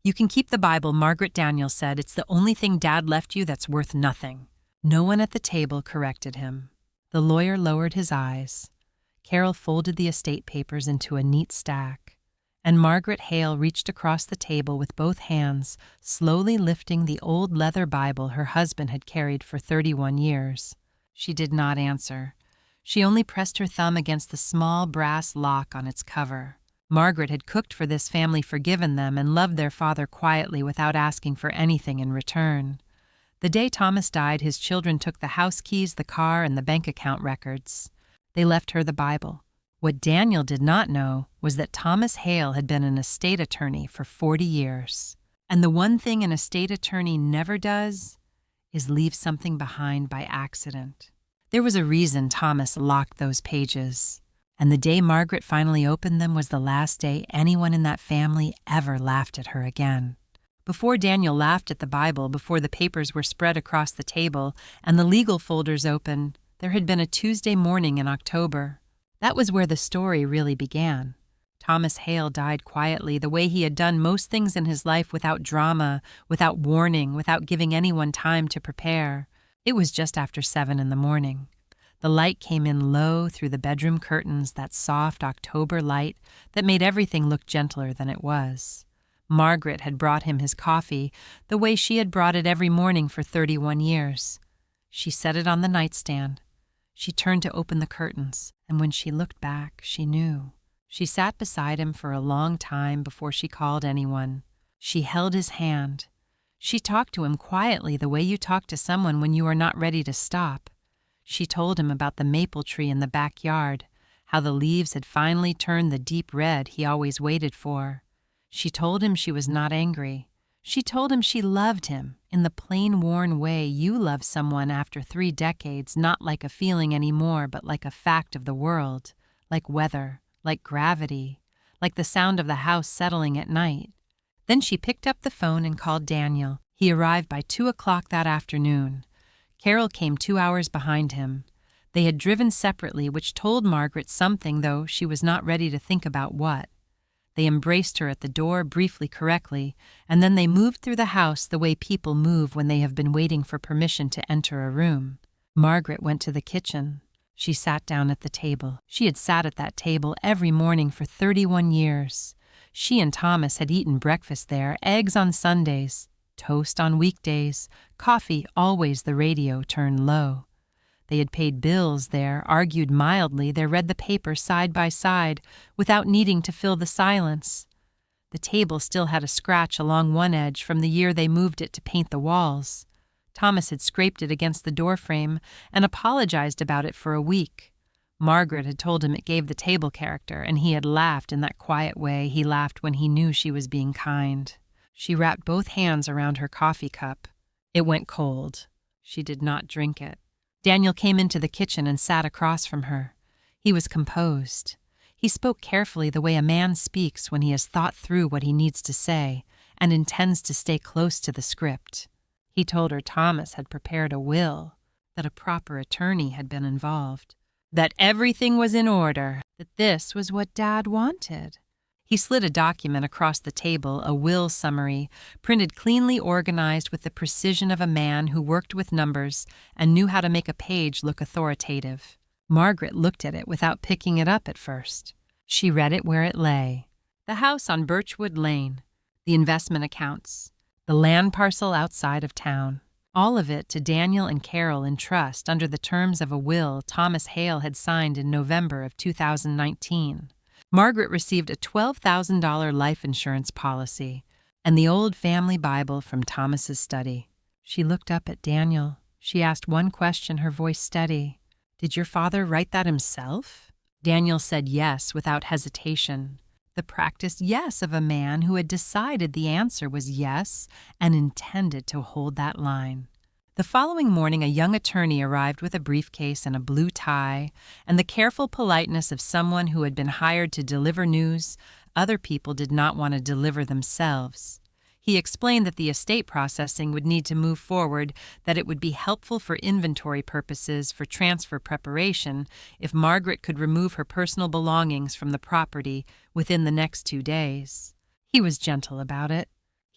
"You can keep the Bible," Margaret Daniel said. "It's the only thing Dad left you that's worth nothing." No one at the table corrected him. The lawyer lowered his eyes. Carol folded the estate papers into a neat stack, and Margaret Hale reached across the table with both hands, slowly lifting the old leather Bible her husband had carried for 31 years. She did not answer. She only pressed her thumb against the small brass lock on its cover. Margaret had cooked for this family, forgiven them, and loved their father quietly without asking for anything in return. The day Thomas died, his children took the house keys, the car, and the bank account records. They left her the Bible. What Daniel did not know was that Thomas Hale had been an estate attorney for 40 years. And the one thing an estate attorney never does is leave something behind by accident. There was a reason Thomas locked those pages, and the day Margaret finally opened them was the last day anyone in that family ever laughed at her again. Before Daniel laughed at the Bible, before the papers were spread across the table and the legal folders open, there had been a Tuesday morning in October. That was where the story really began. Thomas Hale died quietly, the way he had done most things in his life, without drama, without warning, without giving anyone time to prepare. It was just after 7 in the morning. The light came in low through the bedroom curtains, that soft October light that made everything look gentler than it was. Margaret had brought him his coffee, the way she had brought it every morning for 31 years. She set it on the nightstand. She turned to open the curtains, and when she looked back, she knew. She sat beside him for a long time before she called anyone. She held his hand. She talked to him quietly, the way you talk to someone when you are not ready to stop. She told him about the maple tree in the backyard, how the leaves had finally turned the deep red he always waited for. She told him she was not angry. She told him she loved him in the plain, worn way you love someone after 3 decades, not like a feeling anymore, but like a fact of the world, like weather, like gravity, like the sound of the house settling at night. Then she picked up the phone and called Daniel. He arrived by 2 o'clock that afternoon. Carol came 2 hours behind him. They had driven separately, which told Margaret something, though she was not ready to think about what. They embraced her at the door briefly, correctly, and then they moved through the house the way people move when they have been waiting for permission to enter a room. Margaret went to the kitchen. She sat down at the table. She had sat at that table every morning for 31 years. She and Thomas had eaten breakfast there, eggs on Sundays, toast on weekdays, coffee, always the radio turned low. They had paid bills there, argued mildly, they read the paper side by side without needing to fill the silence. The table still had a scratch along one edge from the year they moved it to paint the walls. Thomas had scraped it against the doorframe and apologized about it for a week. Margaret had told him it gave the table character, and he had laughed in that quiet way he laughed when he knew she was being kind. She wrapped both hands around her coffee cup. It went cold. She did not drink it. Daniel came into the kitchen and sat across from her. He was composed. He spoke carefully, the way a man speaks when he has thought through what he needs to say and intends to stay close to the script. He told her Thomas had prepared a will, that a proper attorney had been involved, that everything was in order, that this was what Dad wanted. He slid a document across the table, a will summary, printed cleanly organized with the precision of a man who worked with numbers and knew how to make a page look authoritative. Margaret looked at it without picking it up at first. She read it where it lay. The house on Birchwood Lane, the investment accounts, the land parcel outside of town. All of it to Daniel and Carol in trust under the terms of a will Thomas Hale had signed in November of 2019. Margaret received a $12,000 life insurance policy and the old family Bible from Thomas's study. She looked up at Daniel. She asked one question, her voice steady. "Did your father write that himself?" Daniel said yes without hesitation. The practiced yes of a man who had decided the answer was yes and intended to hold that line. The following morning, a young attorney arrived with a briefcase and a blue tie, and the careful politeness of someone who had been hired to deliver news other people did not want to deliver themselves. He explained that the estate processing would need to move forward, that it would be helpful for inventory purposes for transfer preparation if Margaret could remove her personal belongings from the property within the next 2 days. He was gentle about it.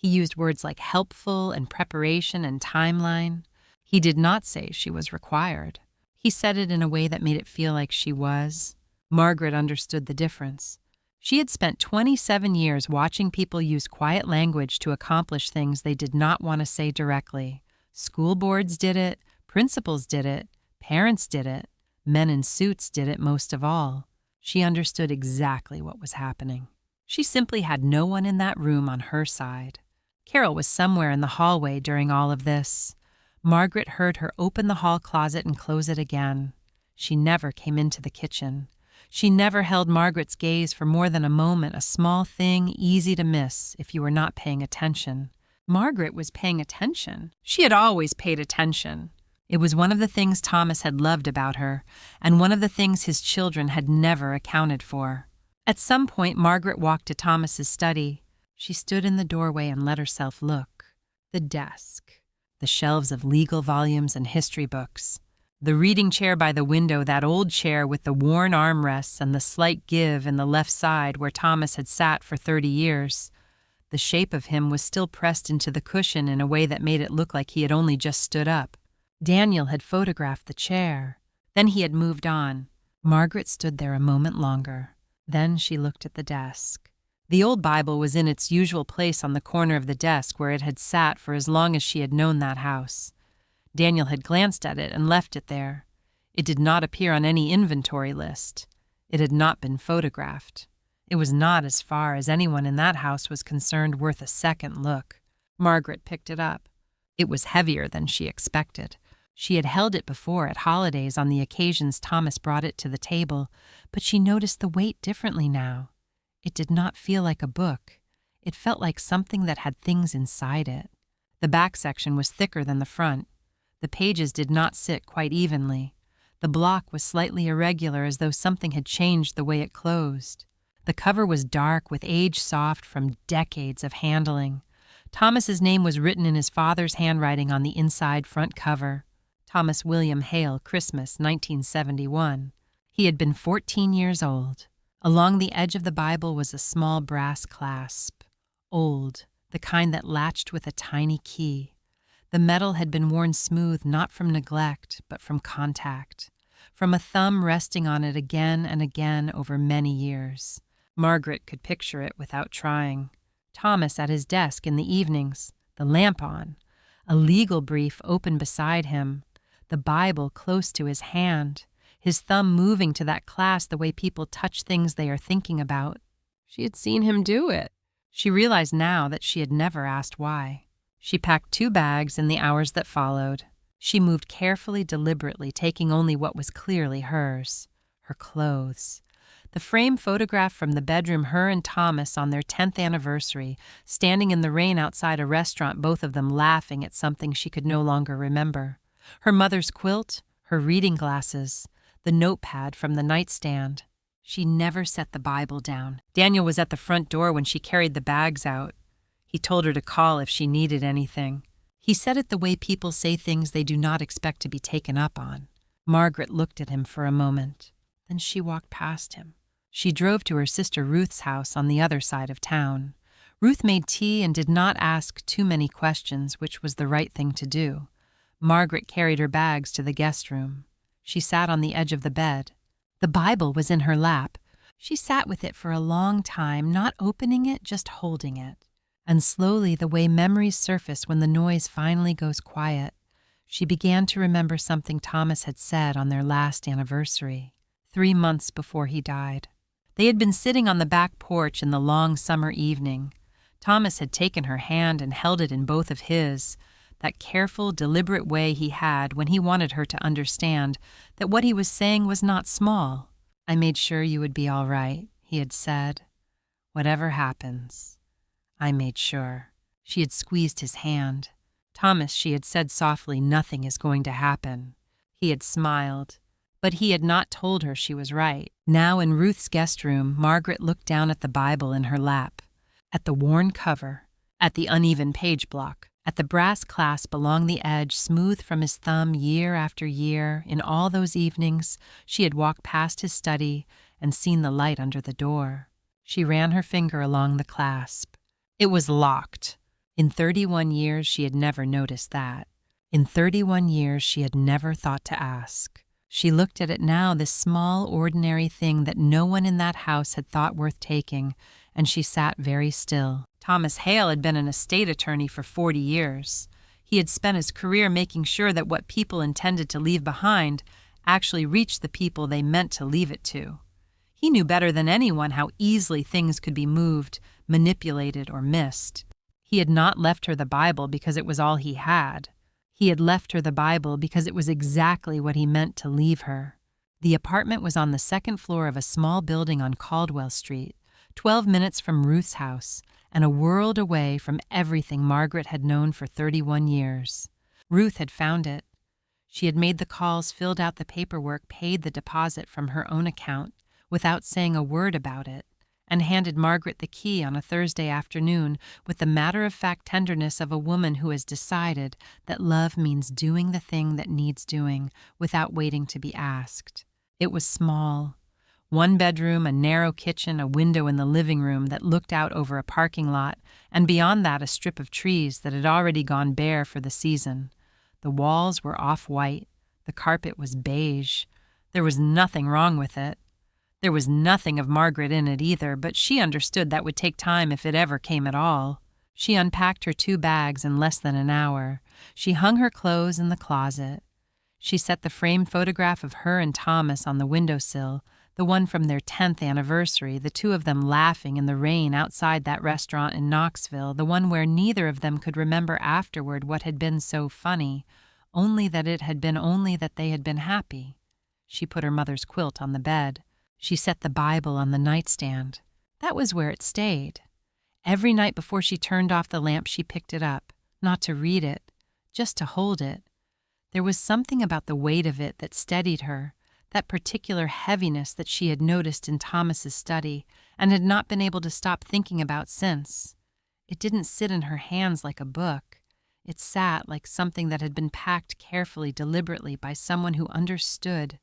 He used words like helpful and preparation and timeline. He did not say she was required. He said it in a way that made it feel like she was. Margaret understood the difference. She had spent 27 years watching people use quiet language to accomplish things they did not want to say directly. School boards did it, principals did it, parents did it, men in suits did it most of all. She understood exactly what was happening. She simply had no one in that room on her side. Carol was somewhere in the hallway during all of this. Margaret heard her open the hall closet and close it again. She never came into the kitchen. She never held Margaret's gaze for more than a moment, a small thing easy to miss if you were not paying attention. Margaret was paying attention. She had always paid attention. It was one of the things Thomas had loved about her, and one of the things his children had never accounted for. At some point, Margaret walked to Thomas's study. She stood in the doorway and let herself look. The desk, the shelves of legal volumes and history books, the reading chair by the window, that old chair with the worn armrests and the slight give in the left side where Thomas had sat for 30 years. The shape of him was still pressed into the cushion in a way that made it look like he had only just stood up. Daniel had photographed the chair. Then he had moved on. Margaret stood there a moment longer. Then she looked at the desk. The old Bible was in its usual place on the corner of the desk where it had sat for as long as she had known that house. Daniel had glanced at it and left it there. It did not appear on any inventory list. It had not been photographed. It was not, as far as anyone in that house was concerned, worth a second look. Margaret picked it up. It was heavier than she expected. She had held it before at holidays on the occasions Thomas brought it to the table, but she noticed the weight differently now. It did not feel like a book. It felt like something that had things inside it. The back section was thicker than the front. The pages did not sit quite evenly. The block was slightly irregular, as though something had changed the way it closed. The cover was dark with age soft from decades of handling. Thomas's name was written in his father's handwriting on the inside front cover. Thomas William Hale, Christmas, 1971. He had been 14 years old. Along the edge of the Bible was a small brass clasp. Old, the kind that latched with a tiny key. The metal had been worn smooth not from neglect, but from contact, from a thumb resting on it again and again over many years. Margaret could picture it without trying. Thomas at his desk in the evenings, the lamp on, a legal brief open beside him, the Bible close to his hand, his thumb moving to that class the way people touch things they are thinking about. She had seen him do it. She realized now that she had never asked why. She packed 2 bags in the hours that followed. She moved carefully, deliberately, taking only what was clearly hers, her clothes. The frame photograph from the bedroom, her and Thomas on their 10th anniversary, standing in the rain outside a restaurant, both of them laughing at something she could no longer remember. Her mother's quilt, her reading glasses, the notepad from the nightstand. She never set the Bible down. Daniel was at the front door when she carried the bags out. He told her to call if she needed anything. He said it the way people say things they do not expect to be taken up on. Margaret looked at him for a moment. Then she walked past him. She drove to her sister Ruth's house on the other side of town. Ruth made tea and did not ask too many questions, which was the right thing to do. Margaret carried her bags to the guest room. She sat on the edge of the bed. The Bible was in her lap. She sat with it for a long time, not opening it, just holding it. And slowly, the way memories surface when the noise finally goes quiet, she began to remember something Thomas had said on their last anniversary, 3 months before he died. They had been sitting on the back porch in the long summer evening. Thomas had taken her hand and held it in both of his, that careful, deliberate way he had when he wanted her to understand that what he was saying was not small. "I made sure you would be all right," he had said. "Whatever happens, I made sure." She had squeezed his hand. "Thomas," she had said softly, "nothing is going to happen." He had smiled, but he had not told her she was right. Now in Ruth's guest room, Margaret looked down at the Bible in her lap, at the worn cover, at the uneven page block, at the brass clasp along the edge, smooth from his thumb year after year. In all those evenings, she had walked past his study and seen the light under the door. She ran her finger along the clasp. It was locked. In 31 years, she had never noticed that. In 31 years, she had never thought to ask. She looked at it now, this small, ordinary thing that no one in that house had thought worth taking, and she sat very still. Thomas Hale had been an estate attorney for 40 years. He had spent his career making sure that what people intended to leave behind actually reached the people they meant to leave it to. He knew better than anyone how easily things could be moved, manipulated, or missed. He had not left her the Bible because it was all he had. He had left her the Bible because it was exactly what he meant to leave her. The apartment was on the second floor of a small building on Caldwell Street, 12 minutes from Ruth's house, and a world away from everything Margaret had known for 31 years. Ruth had found it. She had made the calls, filled out the paperwork, paid the deposit from her own account without saying a word about it, and handed Margaret the key on a Thursday afternoon with the matter-of-fact tenderness of a woman who has decided that love means doing the thing that needs doing without waiting to be asked. It was small. One bedroom, a narrow kitchen, a window in the living room that looked out over a parking lot, and beyond that a strip of trees that had already gone bare for the season. The walls were off-white. The carpet was beige. There was nothing wrong with it. There was nothing of Margaret in it either, but she understood that would take time if it ever came at all. She unpacked her 2 bags in less than an hour. She hung her clothes in the closet. She set the framed photograph of her and Thomas on the windowsill, the one from their 10th anniversary, the 2 of them laughing in the rain outside that restaurant in Knoxville, the one where neither of them could remember afterward what had been so funny, only that it had been only that they had been happy. She put her mother's quilt on the bed. She set the Bible on the nightstand. That was where it stayed. Every night before she turned off the lamp, she picked it up, not to read it, just to hold it. There was something about the weight of it that steadied her, that particular heaviness that she had noticed in Thomas's study and had not been able to stop thinking about since. It didn't sit in her hands like a book. It sat like something that had been packed carefully, deliberately by someone who understood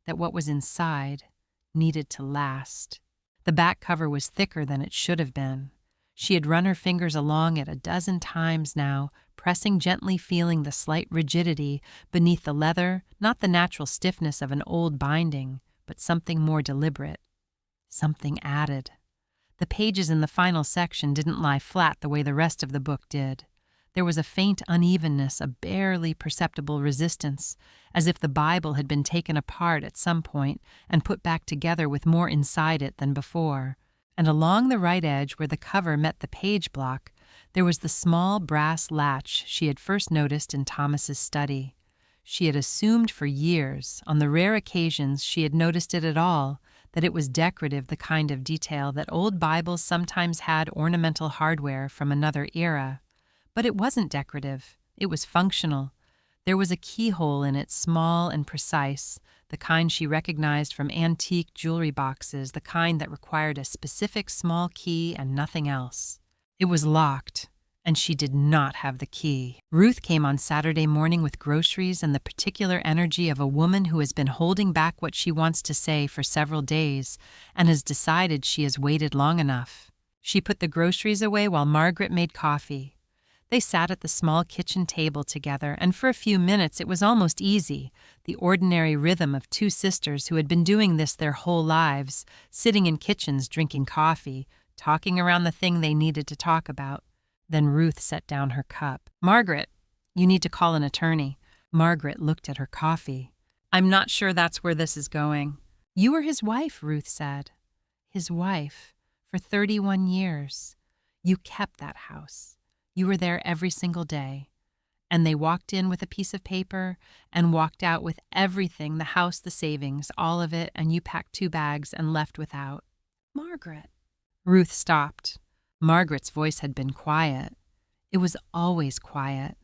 that what was inside needed to last. The back cover was thicker than it should have been. She had run her fingers along it a dozen times now, pressing gently, feeling the slight rigidity beneath the leather, not the natural stiffness of an old binding, but something more deliberate, something added. The pages in the final section didn't lie flat the way the rest of the book did. There was a faint unevenness, a barely perceptible resistance, as if the Bible had been taken apart at some point and put back together with more inside it than before. And along the right edge where the cover met the page block, there was the small brass latch she had first noticed in Thomas's study. She had assumed for years, on the rare occasions she had noticed it at all, that it was decorative, the kind of detail that old Bibles sometimes had ornamental hardware from another era. But it wasn't decorative. It was functional. There was a keyhole in it, small and precise, the kind she recognized from antique jewelry boxes, the kind that required a specific small key and nothing else. It was locked, and she did not have the key. Ruth came on Saturday morning with groceries and the particular energy of a woman who has been holding back what she wants to say for several days and has decided she has waited long enough. She put the groceries away while Margaret made coffee. They sat at the small kitchen table together, and for a few minutes it was almost easy, the ordinary rhythm of 2 sisters who had been doing this their whole lives, sitting in kitchens drinking coffee, talking around the thing they needed to talk about. Then Ruth set down her cup. "Margaret, you need to call an attorney." Margaret looked at her coffee. "I'm not sure that's where this is going." "You were his wife," Ruth said. "His wife, for 31 years. You kept that house. You were there every single day." And they walked in with a piece of paper and walked out with everything, the house, the savings, all of it, and you packed 2 bags and left without. "Margaret." Ruth stopped. Margaret's voice had been quiet. It was always quiet.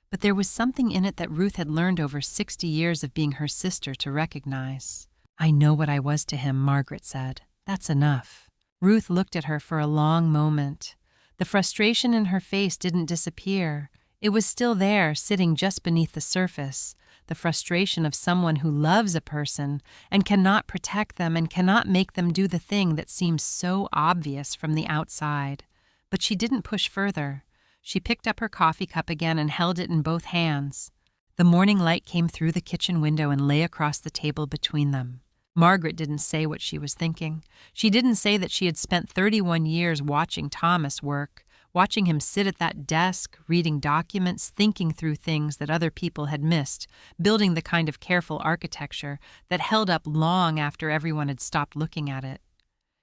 But there was something in it that Ruth had learned over 60 years of being her sister to recognize. "I know what I was to him," Margaret said. "That's enough." Ruth looked at her for a long moment. The frustration in her face didn't disappear. It was still there, sitting just beneath the surface, the frustration of someone who loves a person and cannot protect them and cannot make them do the thing that seems so obvious from the outside. But she didn't push further. She picked up her coffee cup again and held it in both hands. The morning light came through the kitchen window and lay across the table between them. Margaret didn't say what she was thinking. She didn't say that she had spent 31 years watching Thomas work, watching him sit at that desk, reading documents, thinking through things that other people had missed, building the kind of careful architecture that held up long after everyone had stopped looking at it.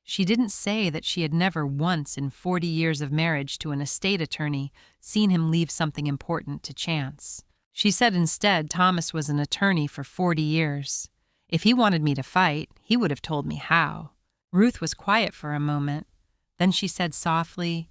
She didn't say that she had never once in 40 years of marriage to an estate attorney seen him leave something important to chance. She said instead Thomas was an attorney for 40 years. If he wanted me to fight, he would have told me how. Ruth was quiet for a moment. Then she said softly,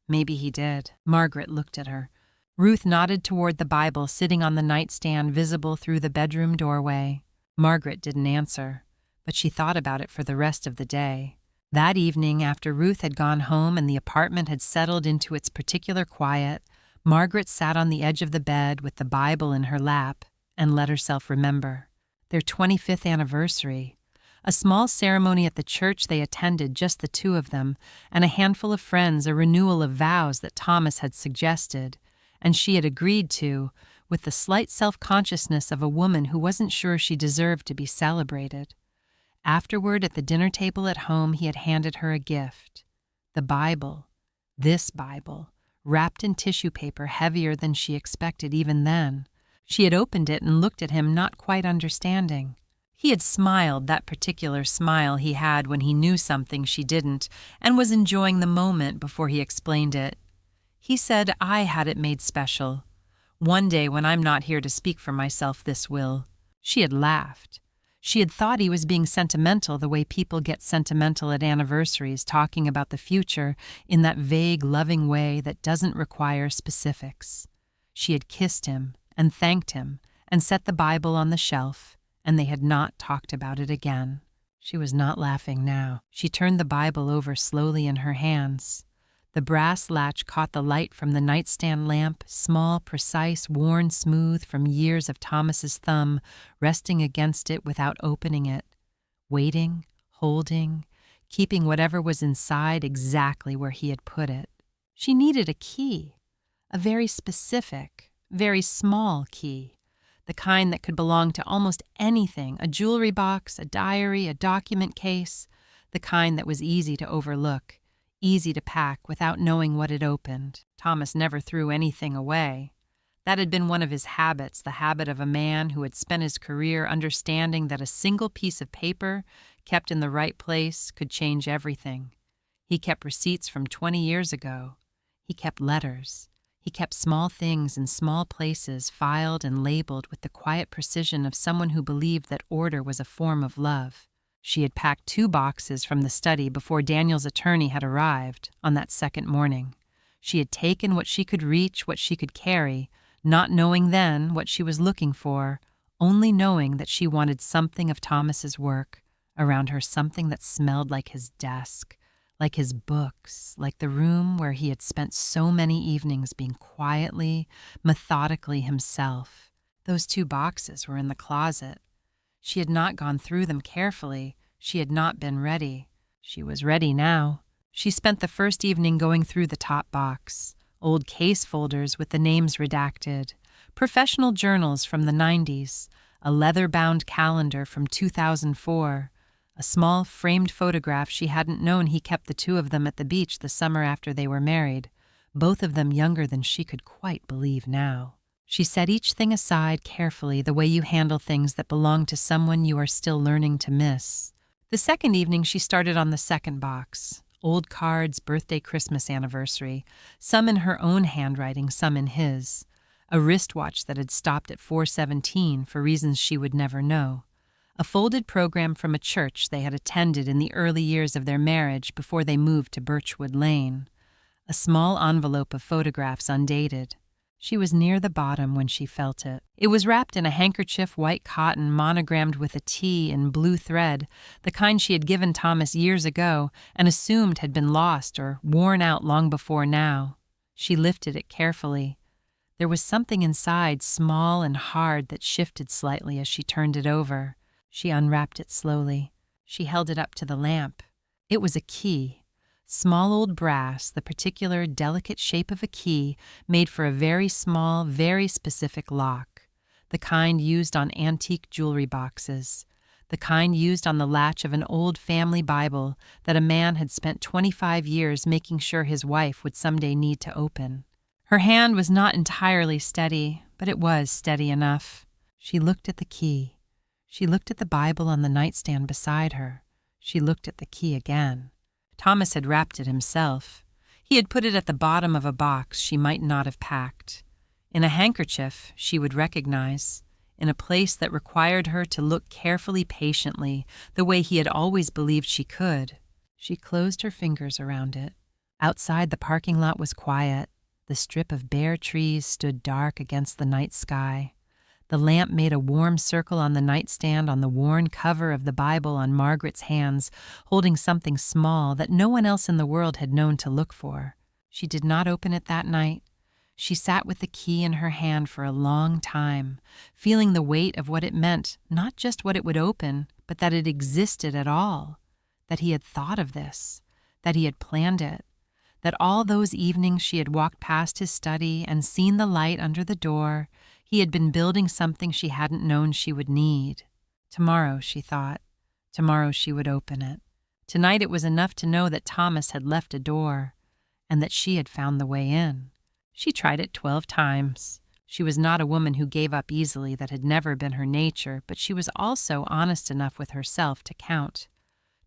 "Maybe he did." Margaret looked at her. Ruth nodded toward the Bible sitting on the nightstand visible through the bedroom doorway. Margaret didn't answer, but she thought about it for the rest of the day. That evening, after Ruth had gone home and the apartment had settled into its particular quiet, Margaret sat on the edge of the bed with the Bible in her lap and let herself remember. Their 25th anniversary, a small ceremony at the church they attended, just the two of them, and a handful of friends, a renewal of vows that Thomas had suggested, and she had agreed to, with the slight self-consciousness of a woman who wasn't sure she deserved to be celebrated. Afterward, at the dinner table at home, he had handed her a gift. The Bible, this Bible, wrapped in tissue paper heavier than she expected even then. She had opened it and looked at him, not quite understanding. He had smiled, that particular smile he had when he knew something she didn't, and was enjoying the moment before he explained it. He said, "I had it made special. One day when I'm not here to speak for myself, this will." She had laughed. She had thought he was being sentimental the way people get sentimental at anniversaries, talking about the future in that vague, loving way that doesn't require specifics. She had kissed him and thanked him and set the Bible on the shelf, and they had not talked about it again. She was not laughing now. She turned the Bible over slowly in her hands. The brass latch caught the light from the nightstand lamp, small, precise, worn smooth from years of Thomas's thumb, resting against it without opening it, waiting, holding, keeping whatever was inside exactly where he had put it. She needed a key, a very specific, very small key, the kind that could belong to almost anything, a jewelry box, a diary, a document case, the kind that was easy to overlook, easy to pack without knowing what it opened. Thomas never threw anything away. That had been one of his habits, the habit of a man who had spent his career understanding that a single piece of paper, kept in the right place, could change everything. He kept receipts from 20 years ago. He kept letters. He kept small things in small places, filed and labeled with the quiet precision of someone who believed that order was a form of love. She had packed 2 boxes from the study before Daniel's attorney had arrived on that second morning. She had taken what she could reach, what she could carry, not knowing then what she was looking for, only knowing that she wanted something of Thomas's work, around her something that smelled like his desk, like his books, like the room where he had spent so many evenings being quietly, methodically himself. Those 2 boxes were in the closet. She had not gone through them carefully. She had not been ready. She was ready now. She spent the first evening going through the top box, old case folders with the names redacted, professional journals from the 90s, a leather-bound calendar from 2004, a small framed photograph she hadn't known he kept the 2 of them at the beach the summer after they were married, both of them younger than she could quite believe now. She set each thing aside carefully, the way you handle things that belong to someone you are still learning to miss. The second evening she started on the second box. Old cards, birthday, Christmas anniversary, some in her own handwriting, some in his. A wristwatch that had stopped at 4:17 for reasons she would never know. A folded program from a church they had attended in the early years of their marriage before they moved to Birchwood Lane. A small envelope of photographs undated. She was near the bottom when she felt it. It was wrapped in a handkerchief, white cotton, monogrammed with a T in blue thread, the kind she had given Thomas years ago and assumed had been lost or worn out long before now. She lifted it carefully. There was something inside, small and hard, that shifted slightly as she turned it over. She unwrapped it slowly. She held it up to the lamp. It was a key. Small old brass, the particular delicate shape of a key, made for a very small, very specific lock, the kind used on antique jewelry boxes, the kind used on the latch of an old family Bible that a man had spent 25 years making sure his wife would someday need to open. Her hand was not entirely steady, but it was steady enough. She looked at the key. She looked at the Bible on the nightstand beside her. She looked at the key again. Thomas had wrapped it himself. He had put it at the bottom of a box she might not have packed. In a handkerchief she would recognize, in a place that required her to look carefully, patiently, the way he had always believed she could. She closed her fingers around it. Outside, the parking lot was quiet. The strip of bare trees stood dark against the night sky. The lamp made a warm circle on the nightstand on the worn cover of the Bible on Margaret's hands, holding something small that no one else in the world had known to look for. She did not open it that night. She sat with the key in her hand for a long time, feeling the weight of what it meant, not just what it would open, but that it existed at all, that he had thought of this, that he had planned it, that all those evenings she had walked past his study and seen the light under the door, he had been building something she hadn't known she would need. Tomorrow, she thought. Tomorrow she would open it. Tonight it was enough to know that Thomas had left a door, and that she had found the way in. She tried it 12 times. She was not a woman who gave up easily. That had never been her nature, but she was also honest enough with herself to count.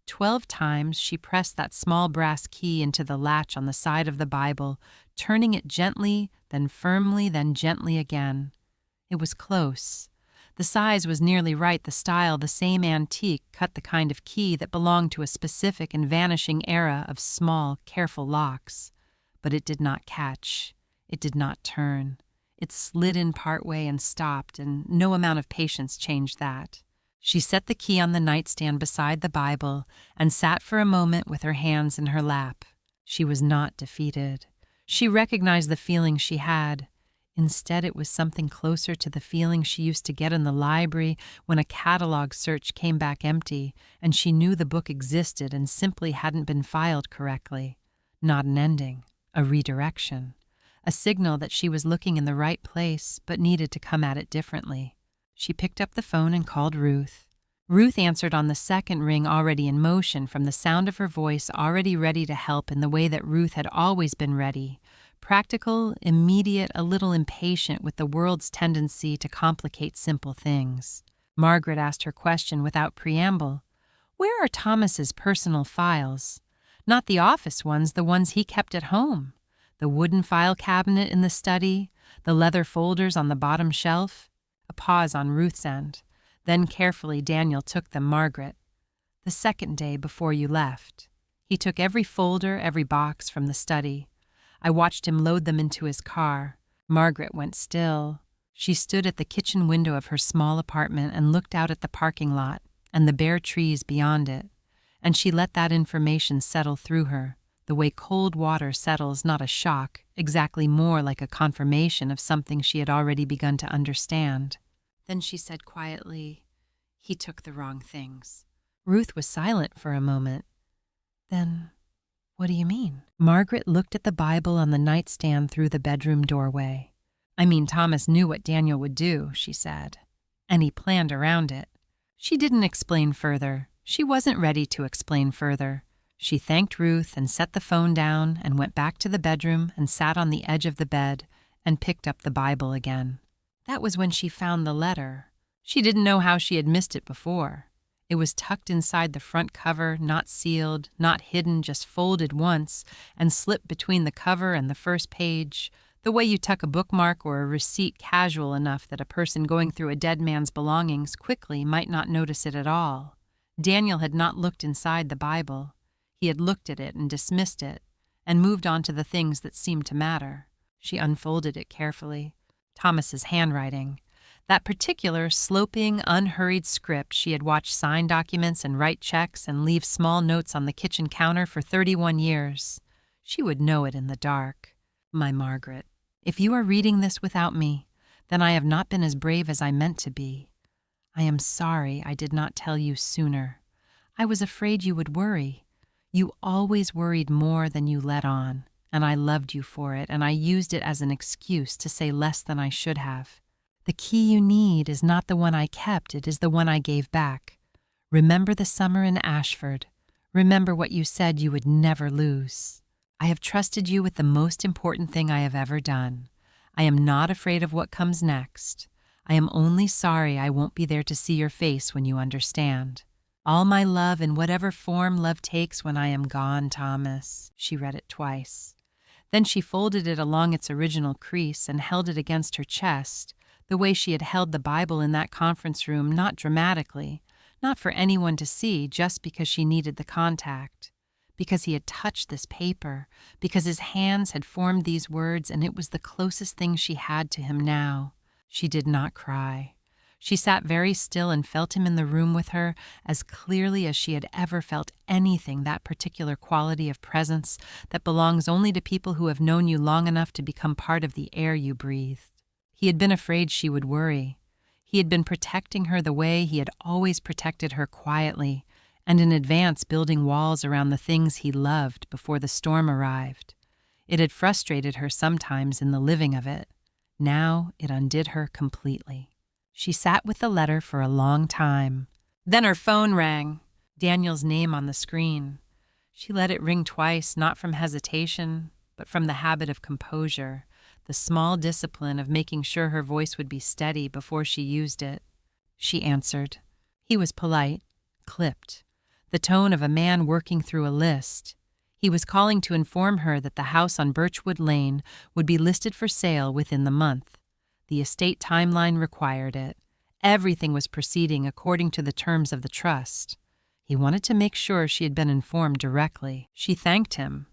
12 times she pressed that small brass key into the latch on the side of the Bible, turning it gently, then firmly, then gently again. It was close. The size was nearly right, the style the same antique, cut the kind of key that belonged to a specific and vanishing era of small, careful locks. But it did not catch. It did not turn. It slid in partway and stopped, and no amount of patience changed that. She set the key on the nightstand beside the Bible and sat for a moment with her hands in her lap. She was not defeated. She recognized the feeling she had. Instead, it was something closer to the feeling she used to get in the library when a catalog search came back empty and she knew the book existed and simply hadn't been filed correctly. Not an ending, a redirection, a signal that she was looking in the right place but needed to come at it differently. She picked up the phone and called Ruth. Ruth answered on the second ring, already in motion, from the sound of her voice, already ready to help in the way that Ruth had always been ready. Practical, immediate, a little impatient with the world's tendency to complicate simple things. Margaret asked her question without preamble. Where are Thomas's personal files? Not the office ones, the ones he kept at home. The wooden file cabinet in the study, the leather folders on the bottom shelf. A pause on Ruth's end. Then carefully Daniel took them. Margaret. The second day before you left. He took every folder, every box from the study. I watched him load them into his car. Margaret went still. She stood at the kitchen window of her small apartment and looked out at the parking lot and the bare trees beyond it, and she let that information settle through her, the way cold water settles, not a shock, exactly more like a confirmation of something she had already begun to understand. Then she said quietly, "He took the wrong things." Ruth was silent for a moment. Then, what do you mean? Margaret looked at the Bible on the nightstand through the bedroom doorway. I mean, Thomas knew what Daniel would do, she said, and he planned around it. She didn't explain further. She wasn't ready to explain further. She thanked Ruth and set the phone down and went back to the bedroom and sat on the edge of the bed and picked up the Bible again. That was when she found the letter. She didn't know how she had missed it before. It was tucked inside the front cover, not sealed, not hidden, just folded once and slipped between the cover and the first page, the way you tuck a bookmark or a receipt casual enough that a person going through a dead man's belongings quickly might not notice it at all. Daniel had not looked inside the Bible. He had looked at it and dismissed it, and moved on to the things that seemed to matter. She unfolded it carefully. Thomas's handwriting. That particular, sloping, unhurried script she had watched sign documents and write checks and leave small notes on the kitchen counter for 31 years. She would know it in the dark. My Margaret, if you are reading this without me, then I have not been as brave as I meant to be. I am sorry I did not tell you sooner. I was afraid you would worry. You always worried more than you let on, and I loved you for it, and I used it as an excuse to say less than I should have. The key you need is not the one I kept, it is the one I gave back. Remember the summer in Ashford. Remember what you said you would never lose. I have trusted you with the most important thing I have ever done. I am not afraid of what comes next. I am only sorry I won't be there to see your face when you understand. All my love in whatever form love takes when I am gone, Thomas." She read it twice. Then she folded it along its original crease and held it against her chest, the way she had held the Bible in that conference room, not dramatically, not for anyone to see, just because she needed the contact. Because he had touched this paper, because his hands had formed these words, and it was the closest thing she had to him now. She did not cry. She sat very still and felt him in the room with her as clearly as she had ever felt anything, that particular quality of presence that belongs only to people who have known you long enough to become part of the air you breathed. He had been afraid she would worry. He had been protecting her the way he had always protected her, quietly, and in advance building walls around the things he loved before the storm arrived. It had frustrated her sometimes in the living of it. Now it undid her completely. She sat with the letter for a long time. Then her phone rang, Daniel's name on the screen. She let it ring twice, not from hesitation, but from the habit of composure, the small discipline of making sure her voice would be steady before she used it. She answered. He was polite, clipped, the tone of a man working through a list. He was calling to inform her that the house on Birchwood Lane would be listed for sale within the month. The estate timeline required it. Everything was proceeding according to the terms of the trust. He wanted to make sure she had been informed directly. She thanked him.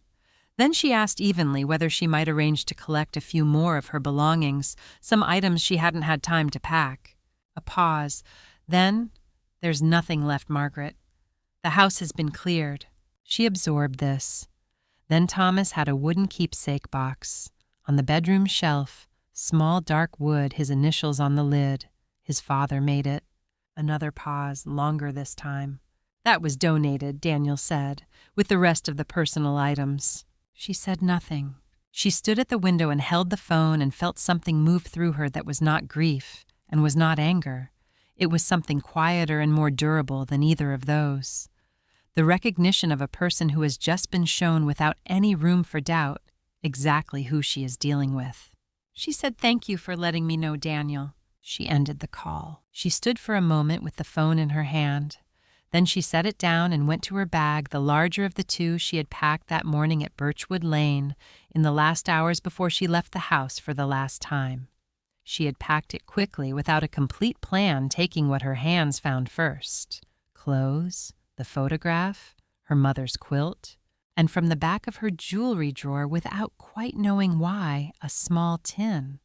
Then she asked evenly whether she might arrange to collect a few more of her belongings, some items she hadn't had time to pack. A pause. Then, "There's nothing left, Margaret. The house has been cleared." She absorbed this. Then Thomas had a wooden keepsake box. On the bedroom shelf, small dark wood, his initials on the lid. His father made it. Another pause, longer this time. "That was donated," Daniel said, "with the rest of the personal items." She said nothing. She stood at the window and held the phone and felt something move through her that was not grief and was not anger. It was something quieter and more durable than either of those. The recognition of a person who has just been shown without any room for doubt exactly who she is dealing with. She said, "Thank you for letting me know, Daniel." She ended the call. She stood for a moment with the phone in her hand. Then she set it down and went to her bag, the larger of the two she had packed that morning at Birchwood Lane, in the last hours before she left the house for the last time. She had packed it quickly, without a complete plan, taking what her hands found first. Clothes, the photograph, her mother's quilt, and from the back of her jewelry drawer, without quite knowing why, a small tin.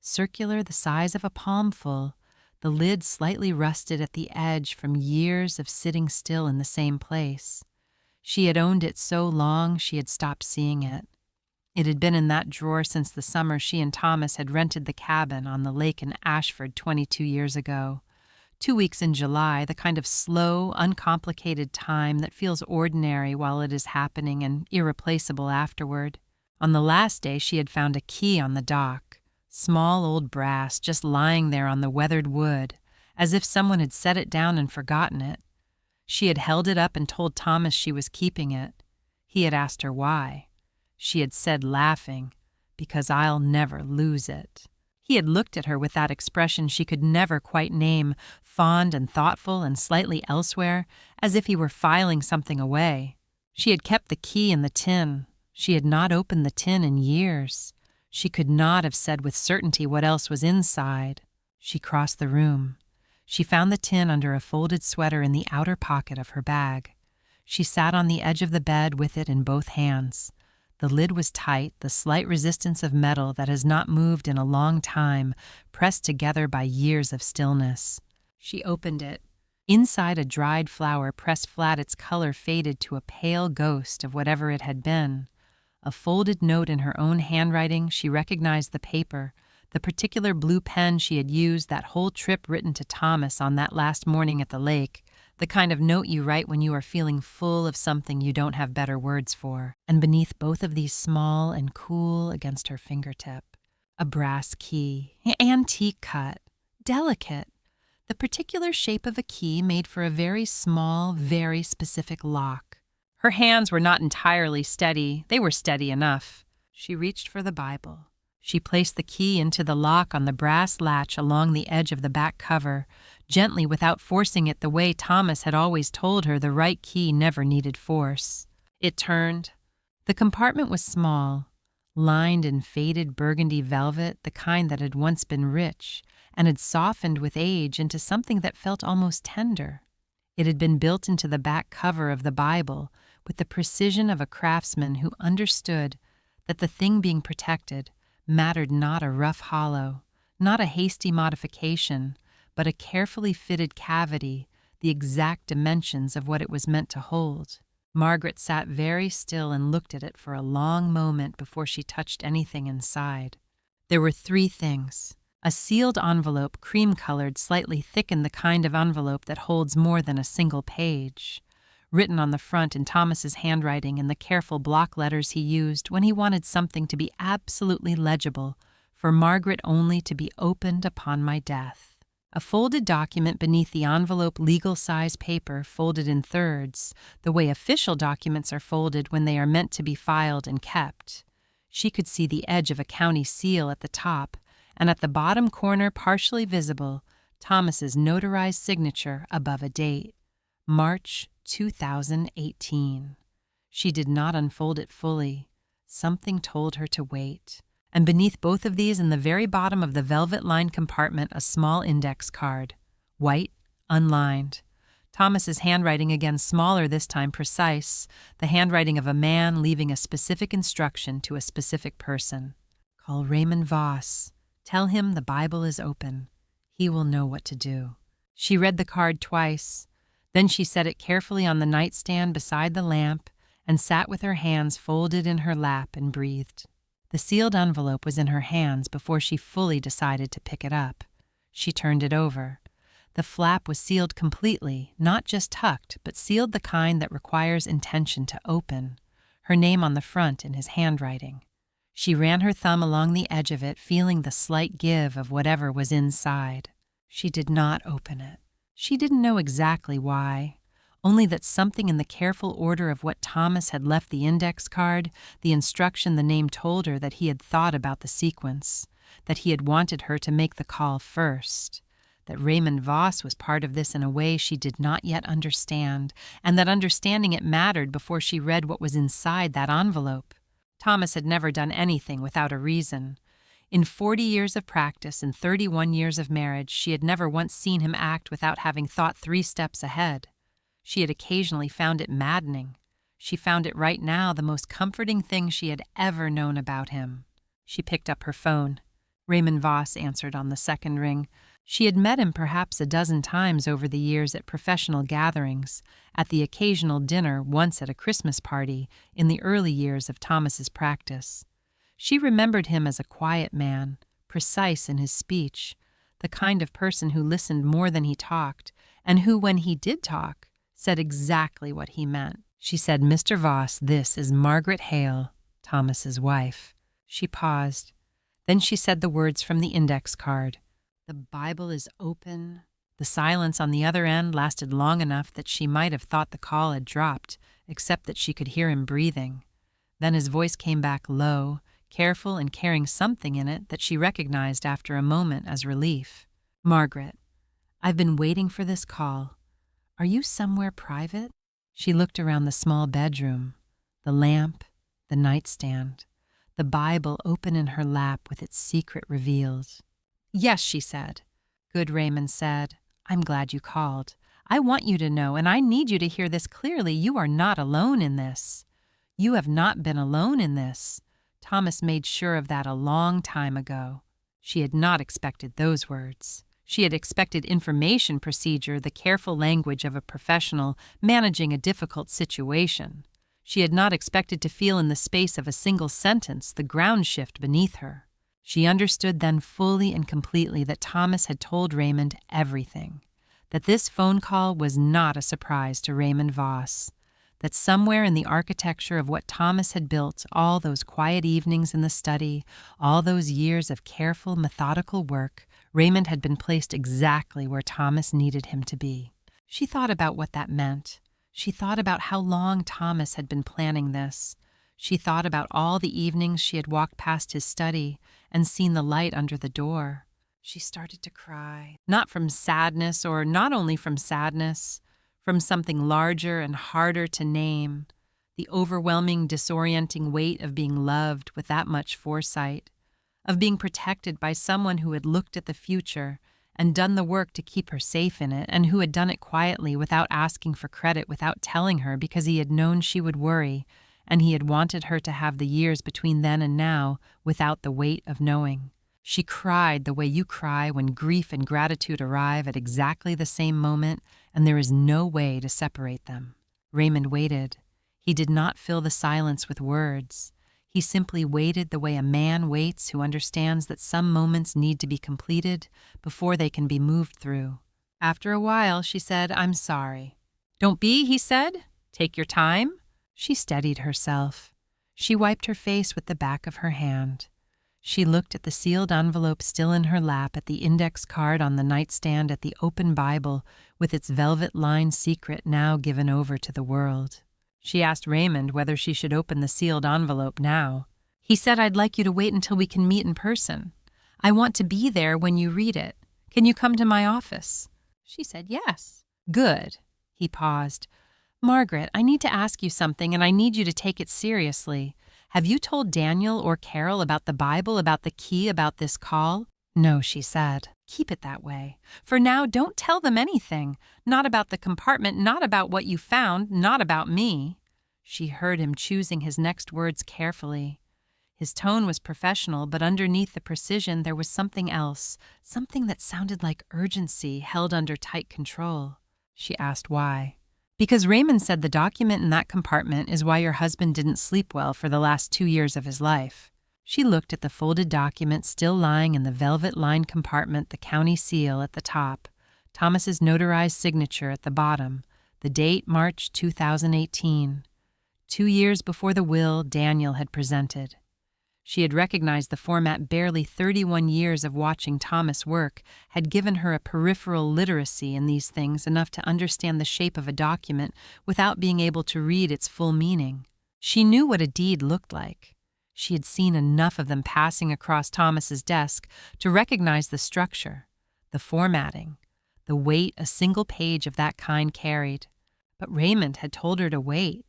Circular, the size of a palmful, the lid slightly rusted at the edge from years of sitting still in the same place. She had owned it so long she had stopped seeing it. It had been in that drawer since the summer she and Thomas had rented the cabin on the lake in Ashford 22 years ago. 2 weeks in July, the kind of slow, uncomplicated time that feels ordinary while it is happening and irreplaceable afterward. On the last day, she had found a key on the dock. Small old brass, just lying there on the weathered wood, as if someone had set it down and forgotten it. She had held it up and told Thomas she was keeping it. He had asked her why. She had said, laughing, "Because I'll never lose it." He had looked at her with that expression she could never quite name, fond and thoughtful and slightly elsewhere, as if he were filing something away. She had kept the key in the tin. She had not opened the tin in years. She could not have said with certainty what else was inside. She crossed the room. She found the tin under a folded sweater in the outer pocket of her bag. She sat on the edge of the bed with it in both hands. The lid was tight, the slight resistance of metal that has not moved in a long time, pressed together by years of stillness. She opened it. Inside, a dried flower pressed flat, its color faded to a pale ghost of whatever it had been. A folded note in her own handwriting. She recognized the paper, the particular blue pen she had used that whole trip, written to Thomas on that last morning at the lake, the kind of note you write when you are feeling full of something you don't have better words for. And beneath both of these, small and cool against her fingertip, a brass key, antique cut, delicate, the particular shape of a key made for a very small, very specific lock. Her hands were not entirely steady. They were steady enough. She reached for the Bible. She placed the key into the lock on the brass latch along the edge of the back cover, gently without forcing it the way Thomas had always told her the right key never needed force. It turned. The compartment was small, lined in faded burgundy velvet, the kind that had once been rich and had softened with age into something that felt almost tender. It had been built into the back cover of the Bible with the precision of a craftsman who understood that the thing being protected mattered not a rough hollow, not a hasty modification, but a carefully fitted cavity, the exact dimensions of what it was meant to hold. Margaret sat very still and looked at it for a long moment before she touched anything inside. There were 3 things. A sealed envelope, cream-colored, slightly thickened, the kind of envelope that holds more than a single page. Written on the front in Thomas's handwriting in the careful block letters he used when he wanted something to be absolutely legible, for Margaret only to be opened upon my death. A folded document beneath the envelope, legal-size paper, folded in thirds, the way official documents are folded when they are meant to be filed and kept. She could see the edge of a county seal at the top, and at the bottom corner, partially visible, Thomas's notarized signature above a date. March 2018. She did not unfold it fully. Something told her to wait. And beneath both of these, in the very bottom of the velvet-lined compartment, a small index card. White, unlined. Thomas's handwriting, again smaller, this time precise, the handwriting of a man leaving a specific instruction to a specific person. Call Raymond Voss. Tell him the Bible is open. He will know what to do. She read the card twice. Then she set it carefully on the nightstand beside the lamp and sat with her hands folded in her lap and breathed. The sealed envelope was in her hands before she fully decided to pick it up. She turned it over. The flap was sealed completely, not just tucked, but sealed the kind that requires intention to open, her name on the front in his handwriting. She ran her thumb along the edge of it, feeling the slight give of whatever was inside. She did not open it. She didn't know exactly why, only that something in the careful order of what Thomas had left the index card, the instruction the name told her that he had thought about the sequence, that he had wanted her to make the call first, that Raymond Voss was part of this in a way she did not yet understand, and that understanding it mattered before she read what was inside that envelope. Thomas had never done anything without a reason. In 40 years of practice and 31 years of marriage, she had never once seen him act without having thought 3 steps ahead. She had occasionally found it maddening. She found it right now the most comforting thing she had ever known about him. She picked up her phone. Raymond Voss answered on the second ring. She had met him perhaps a dozen times over the years at professional gatherings, at the occasional dinner, once at a Christmas party, in the early years of Thomas's practice. She remembered him as a quiet man, precise in his speech, the kind of person who listened more than he talked, and who, when he did talk, said exactly what he meant. She said, "Mr. Voss, this is Margaret Hale, Thomas's wife." She paused. Then she said the words from the index card. "The Bible is open." The silence on the other end lasted long enough that she might have thought the call had dropped, except that she could hear him breathing. Then his voice came back low, careful and carrying something in it that she recognized after a moment as relief. "Margaret, I've been waiting for this call. Are you somewhere private?" She looked around the small bedroom, the lamp, the nightstand, the Bible open in her lap with its secret revealed. "Yes," she said. "Good," Raymond said. "I'm glad you called. I want you to know, and I need you to hear this clearly, you are not alone in this. You have not been alone in this. Thomas made sure of that a long time ago." She had not expected those words. She had expected information procedure, the careful language of a professional managing a difficult situation. She had not expected to feel in the space of a single sentence the ground shift beneath her. She understood then fully and completely that Thomas had told Raymond everything, that this phone call was not a surprise to Raymond Voss, that somewhere in the architecture of what Thomas had built, all those quiet evenings in the study, all those years of careful, methodical work, Raymond had been placed exactly where Thomas needed him to be. She thought about what that meant. She thought about how long Thomas had been planning this. She thought about all the evenings she had walked past his study and seen the light under the door. She started to cry, not from sadness, or not only from sadness, from something larger and harder to name, the overwhelming, disorienting weight of being loved with that much foresight, of being protected by someone who had looked at the future and done the work to keep her safe in it, and who had done it quietly without asking for credit, without telling her, because he had known she would worry, and he had wanted her to have the years between then and now without the weight of knowing. She cried the way you cry when grief and gratitude arrive at exactly the same moment, and there is no way to separate them. Raymond waited. He did not fill the silence with words. He simply waited the way a man waits who understands that some moments need to be completed before they can be moved through. After a while, she said, "I'm sorry." "Don't be," he said. "Take your time." She steadied herself. She wiped her face with the back of her hand. She looked at the sealed envelope still in her lap, at the index card on the nightstand, at the open Bible with its velvet-lined secret now given over to the world. She asked Raymond whether she should open the sealed envelope now. He said, "I'd like you to wait until we can meet in person. I want to be there when you read it. Can you come to my office?" She said, "Yes." "Good." He paused. "Margaret, I need to ask you something, and I need you to take it seriously. Have you told Daniel or Carol about the Bible, about the key, about this call?" "No," she said. "Keep it that way. For now, don't tell them anything. Not about the compartment, not about what you found, not about me." She heard him choosing his next words carefully. His tone was professional, but underneath the precision there was something else, something that sounded like urgency held under tight control. She asked why. "Because Raymond said the document in that compartment is why your husband didn't sleep well for the last 2 years of his life." She looked at the folded document still lying in the velvet-lined compartment, the county seal at the top, Thomas's notarized signature at the bottom, the date March 2018. 2 years before the will Daniel had presented. She had recognized the format. Barely 31 years of watching Thomas work had given her a peripheral literacy in these things, enough to understand the shape of a document without being able to read its full meaning. She knew what a deed looked like. She had seen enough of them passing across Thomas's desk to recognize the structure, the formatting, the weight a single page of that kind carried. But Raymond had told her to wait,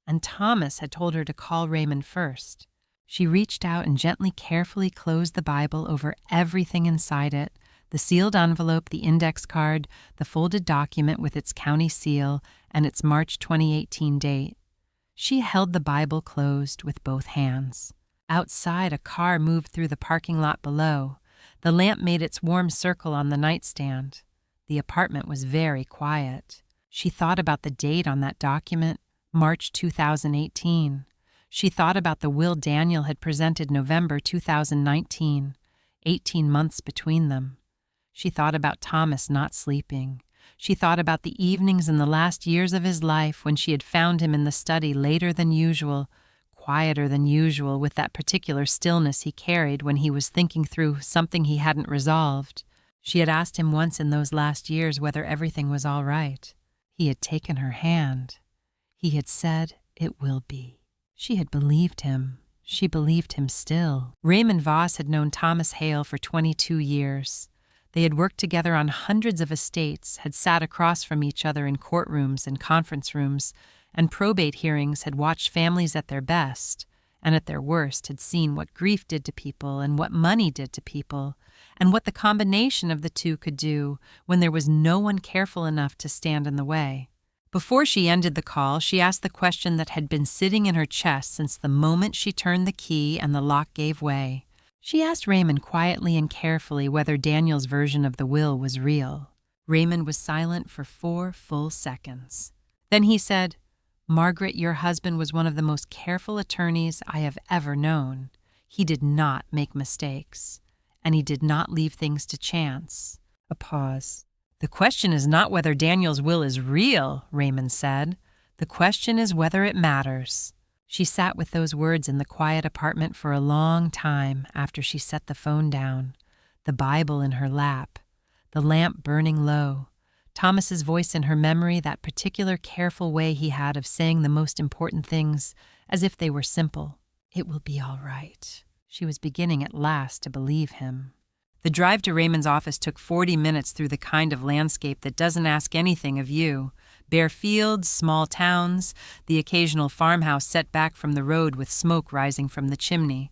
and Thomas had told her to call Raymond first. She reached out and gently, carefully closed the Bible over everything inside it, the sealed envelope, the index card, the folded document with its county seal and its March 2018 date. She held the Bible closed with both hands. Outside, a car moved through the parking lot below. The lamp made its warm circle on the nightstand. The apartment was very quiet. She thought about the date on that document, March 2018. She thought about the will Daniel had presented November 2019, 18 months between them. She thought about Thomas not sleeping. She thought about the evenings in the last years of his life when she had found him in the study later than usual, quieter than usual, with that particular stillness he carried when he was thinking through something he hadn't resolved. She had asked him once in those last years whether everything was all right. He had taken her hand. He had said, "It will be." She had believed him. She believed him still. Raymond Voss had known Thomas Hale for 22 years. They had worked together on hundreds of estates, had sat across from each other in courtrooms and conference rooms, and probate hearings, had watched families at their best, and at their worst had seen what grief did to people and what money did to people, and what the combination of the two could do when there was no one careful enough to stand in the way. Before she ended the call, she asked the question that had been sitting in her chest since the moment she turned the key and the lock gave way. She asked Raymond quietly and carefully whether Daniel's version of the will was real. Raymond was silent for 4 full seconds. Then he said, "Margaret, your husband was one of the most careful attorneys I have ever known. He did not make mistakes, and he did not leave things to chance." A pause. "The question is not whether Daniel's will is real," Raymond said. "The question is whether it matters." She sat with those words in the quiet apartment for a long time after she set the phone down, the Bible in her lap, the lamp burning low, Thomas's voice in her memory, that particular careful way he had of saying the most important things as if they were simple. "It will be all right." She was beginning at last to believe him. The drive to Raymond's office took 40 minutes through the kind of landscape that doesn't ask anything of you. Bare fields, small towns, the occasional farmhouse set back from the road with smoke rising from the chimney.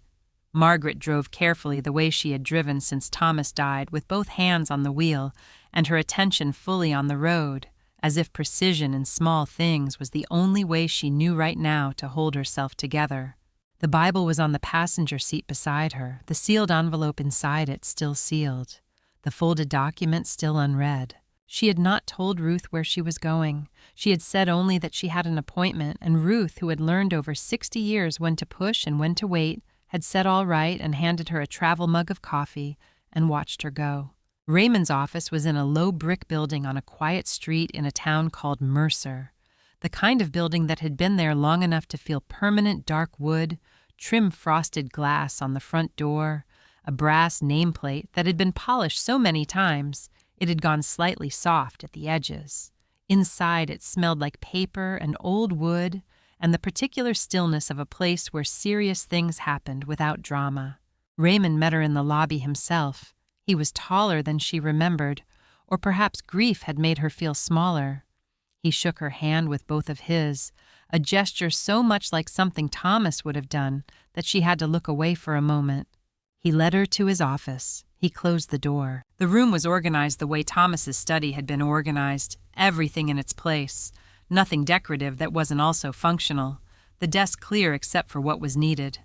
Margaret drove carefully the way she had driven since Thomas died, with both hands on the wheel and her attention fully on the road, as if precision in small things was the only way she knew right now to hold herself together. The Bible was on the passenger seat beside her, the sealed envelope inside it still sealed, the folded document still unread. She had not told Ruth where she was going. She had said only that she had an appointment, and Ruth, who had learned over 60 years when to push and when to wait, had said all right and handed her a travel mug of coffee and watched her go. Raymond's office was in a low brick building on a quiet street in a town called Mercer, the kind of building that had been there long enough to feel permanent dark wood, trim frosted glass on the front door, a brass nameplate that had been polished so many times it had gone slightly soft at the edges. Inside it smelled like paper and old wood and the particular stillness of a place where serious things happened without drama. Raymond met her in the lobby himself. He was taller than she remembered, or perhaps grief had made her feel smaller. He shook her hand with both of his, a gesture so much like something Thomas would have done that she had to look away for a moment. He led her to his office. He closed the door. The room was organized the way Thomas's study had been organized, everything in its place, nothing decorative that wasn't also functional, the desk clear except for what was needed.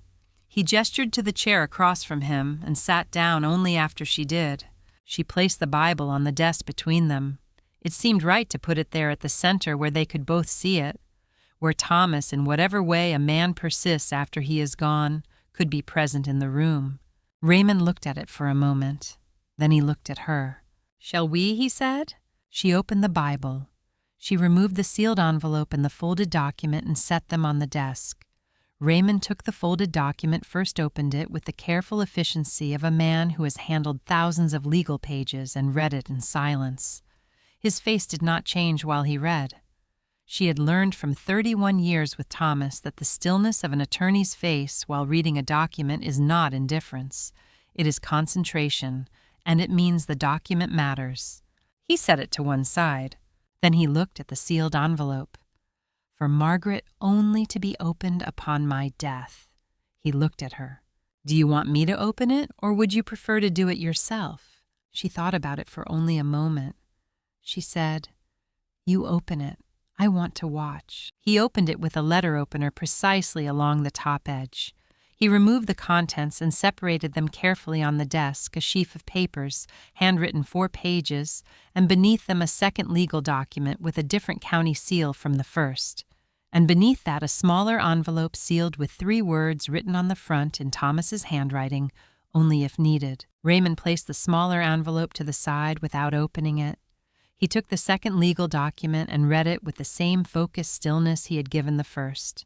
He gestured to the chair across from him and sat down only after she did. She placed the Bible on the desk between them. It seemed right to put it there at the center where they could both see it, where Thomas, in whatever way a man persists after he is gone, could be present in the room. Raymond looked at it for a moment. Then he looked at her. "Shall we?" he said. She opened the Bible. She removed the sealed envelope and the folded document and set them on the desk. Raymond took the folded document, first opened it with the careful efficiency of a man who has handled thousands of legal pages and read it in silence. His face did not change while he read. She had learned from 31 years with Thomas that the stillness of an attorney's face while reading a document is not indifference. It is concentration, and it means the document matters. He set it to one side. Then he looked at the sealed envelope. "For Margaret only to be opened upon my death." He looked at her. "Do you want me to open it, or would you prefer to do it yourself?" She thought about it for only a moment. She said, "You open it. I want to watch." He opened it with a letter opener precisely along the top edge. He removed the contents and separated them carefully on the desk, a sheaf of papers, handwritten 4 pages, and beneath them a second legal document with a different county seal from the first. And beneath that a smaller envelope sealed with 3 words written on the front in Thomas's handwriting, "Only if needed." Raymond placed the smaller envelope to the side without opening it. He took the second legal document and read it with the same focused stillness he had given the first.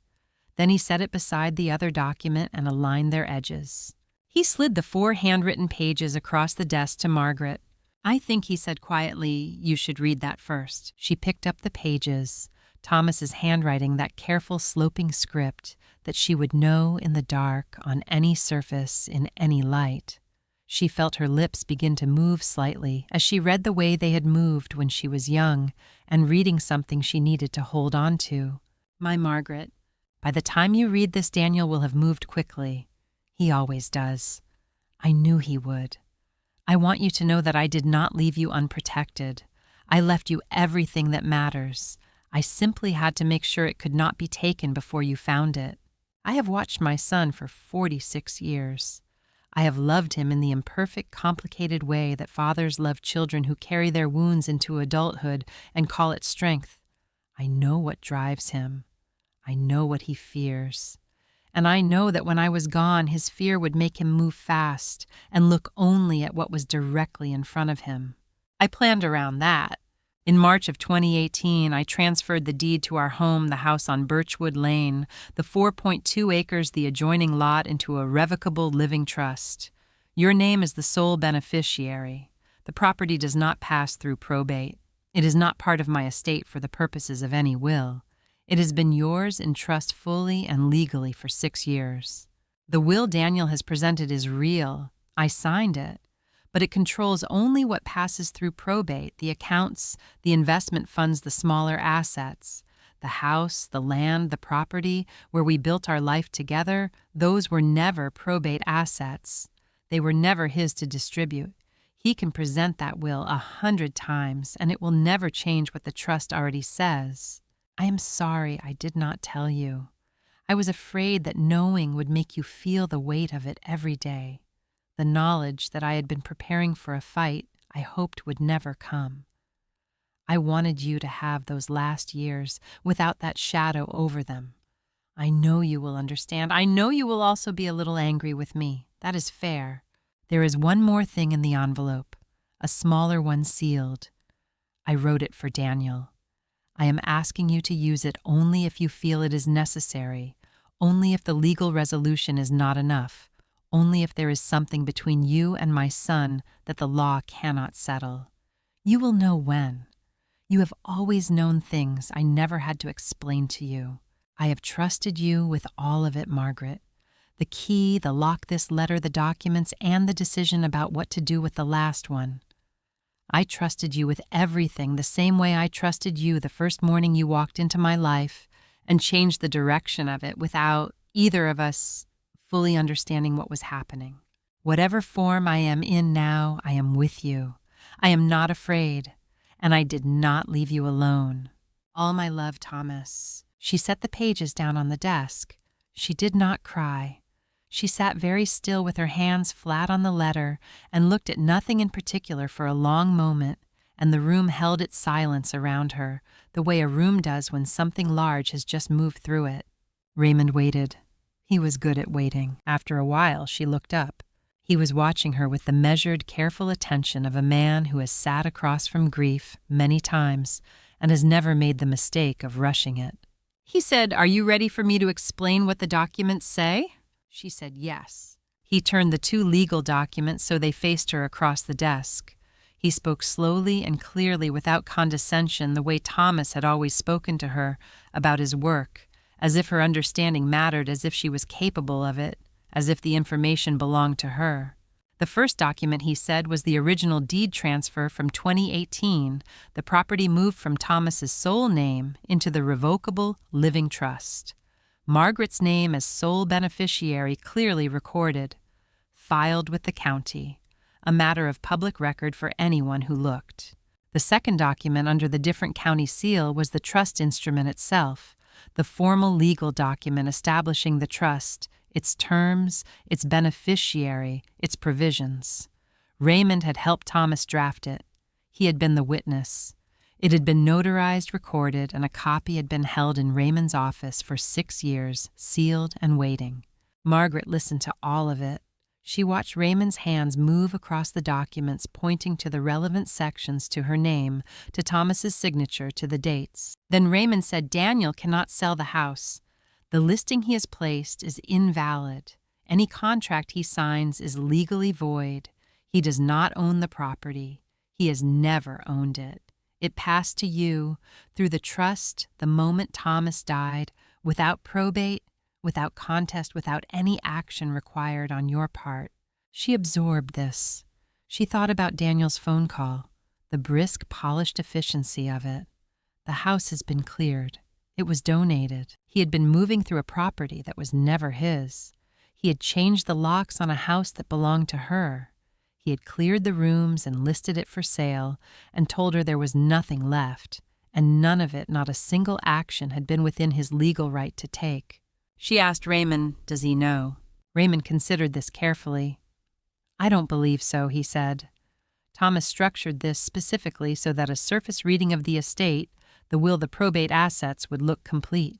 Then he set it beside the other document and aligned their edges. He slid the 4 handwritten pages across the desk to Margaret. "I think," he said quietly, "you should read that first." She picked up the pages, Thomas's handwriting, that careful sloping script that she would know in the dark, on any surface, in any light. She felt her lips begin to move slightly as she read the way they had moved when she was young and reading something she needed to hold on to. "My Margaret, by the time you read this, Daniel will have moved quickly. He always does. I knew he would. I want you to know that I did not leave you unprotected. I left you everything that matters. I simply had to make sure it could not be taken before you found it. I have watched my son for 46 years. I have loved him in the imperfect, complicated way that fathers love children who carry their wounds into adulthood and call it strength. I know what drives him. I know what he fears. And I know that when I was gone, his fear would make him move fast and look only at what was directly in front of him. I planned around that. In March of 2018, I transferred the deed to our home, the house on Birchwood Lane, the 4.2 acres, the adjoining lot, into a revocable living trust. Your name is the sole beneficiary. The property does not pass through probate. It is not part of my estate for the purposes of any will. It has been yours in trust fully and legally for 6 years. The will Daniel has presented is real. I signed it. But it controls only what passes through probate, the accounts, the investment funds, the smaller assets. The house, the land, the property, where we built our life together, those were never probate assets. They were never his to distribute. He can present that will 100 times, and it will never change what the trust already says. I am sorry I did not tell you. I was afraid that knowing would make you feel the weight of it every day. The knowledge that I had been preparing for a fight I hoped would never come. I wanted you to have those last years without that shadow over them. I know you will understand. I know you will also be a little angry with me. That is fair. There is one more thing in the envelope, a smaller one sealed. I wrote it for Daniel. I am asking you to use it only if you feel it is necessary, only if the legal resolution is not enough. Only if there is something between you and my son that the law cannot settle. You will know when. You have always known things I never had to explain to you. I have trusted you with all of it, Margaret. The key, the lock, this letter, the documents, and the decision about what to do with the last one. I trusted you with everything the same way I trusted you the first morning you walked into my life and changed the direction of it without either of us fully understanding what was happening. Whatever form I am in now, I am with you. I am not afraid, and I did not leave you alone. All my love, Thomas. She set the pages down on the desk. She did not cry. She sat very still with her hands flat on the letter and looked at nothing in particular for a long moment, and the room held its silence around her, the way a room does when something large has just moved through it. Raymond waited. He was good at waiting. After a while, she looked up. He was watching her with the measured, careful attention of a man who has sat across from grief many times and has never made the mistake of rushing it. He said, "Are you ready for me to explain what the documents say?" She said yes. He turned the 2 legal documents so they faced her across the desk. He spoke slowly and clearly without condescension, the way Thomas had always spoken to her about his work, as if her understanding mattered, as if she was capable of it, as if the information belonged to her. The first document, he said, was the original deed transfer from 2018. The property moved from Thomas's sole name into the revocable living trust. Margaret's name as sole beneficiary clearly recorded, filed with the county, a matter of public record for anyone who looked. The second document under the different county seal was the trust instrument itself, the formal legal document establishing the trust, its terms, its beneficiary, its provisions. Raymond had helped Thomas draft it. He had been the witness. It had been notarized, recorded, and a copy had been held in Raymond's office for 6 years, sealed and waiting. Margaret listened to all of it. She watched Raymond's hands move across the documents, pointing to the relevant sections, to her name, to Thomas's signature, to the dates. Then Raymond said, "Daniel cannot sell the house. The listing he has placed is invalid. Any contract he signs is legally void. He does not own the property. He has never owned it. It passed to you, through the trust, the moment Thomas died, without probate, without contest, without any action required on your part." She absorbed this. She thought about Daniel's phone call, the brisk, polished efficiency of it. The house has been cleared. It was donated. He had been moving through a property that was never his. He had changed the locks on a house that belonged to her. He had cleared the rooms and listed it for sale and told her there was nothing left, and none of it, not a single action, had been within his legal right to take. She asked Raymond, "Does he know?" Raymond considered this carefully. "I don't believe so," he said. Thomas structured this specifically so that a surface reading of the estate, the will, the probate assets, would look complete.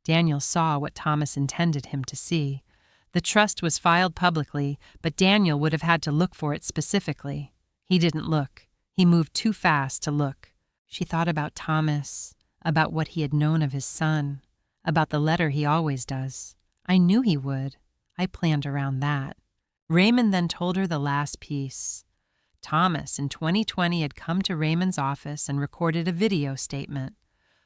Daniel saw what Thomas intended him to see. The trust was filed publicly, but Daniel would have had to look for it specifically. He didn't look. He moved too fast to look. She thought about Thomas, about what he had known of his son, about the letter he always does. I knew he would. I planned around that. Raymond then told her the last piece. Thomas in 2020 had come to Raymond's office and recorded a video statement.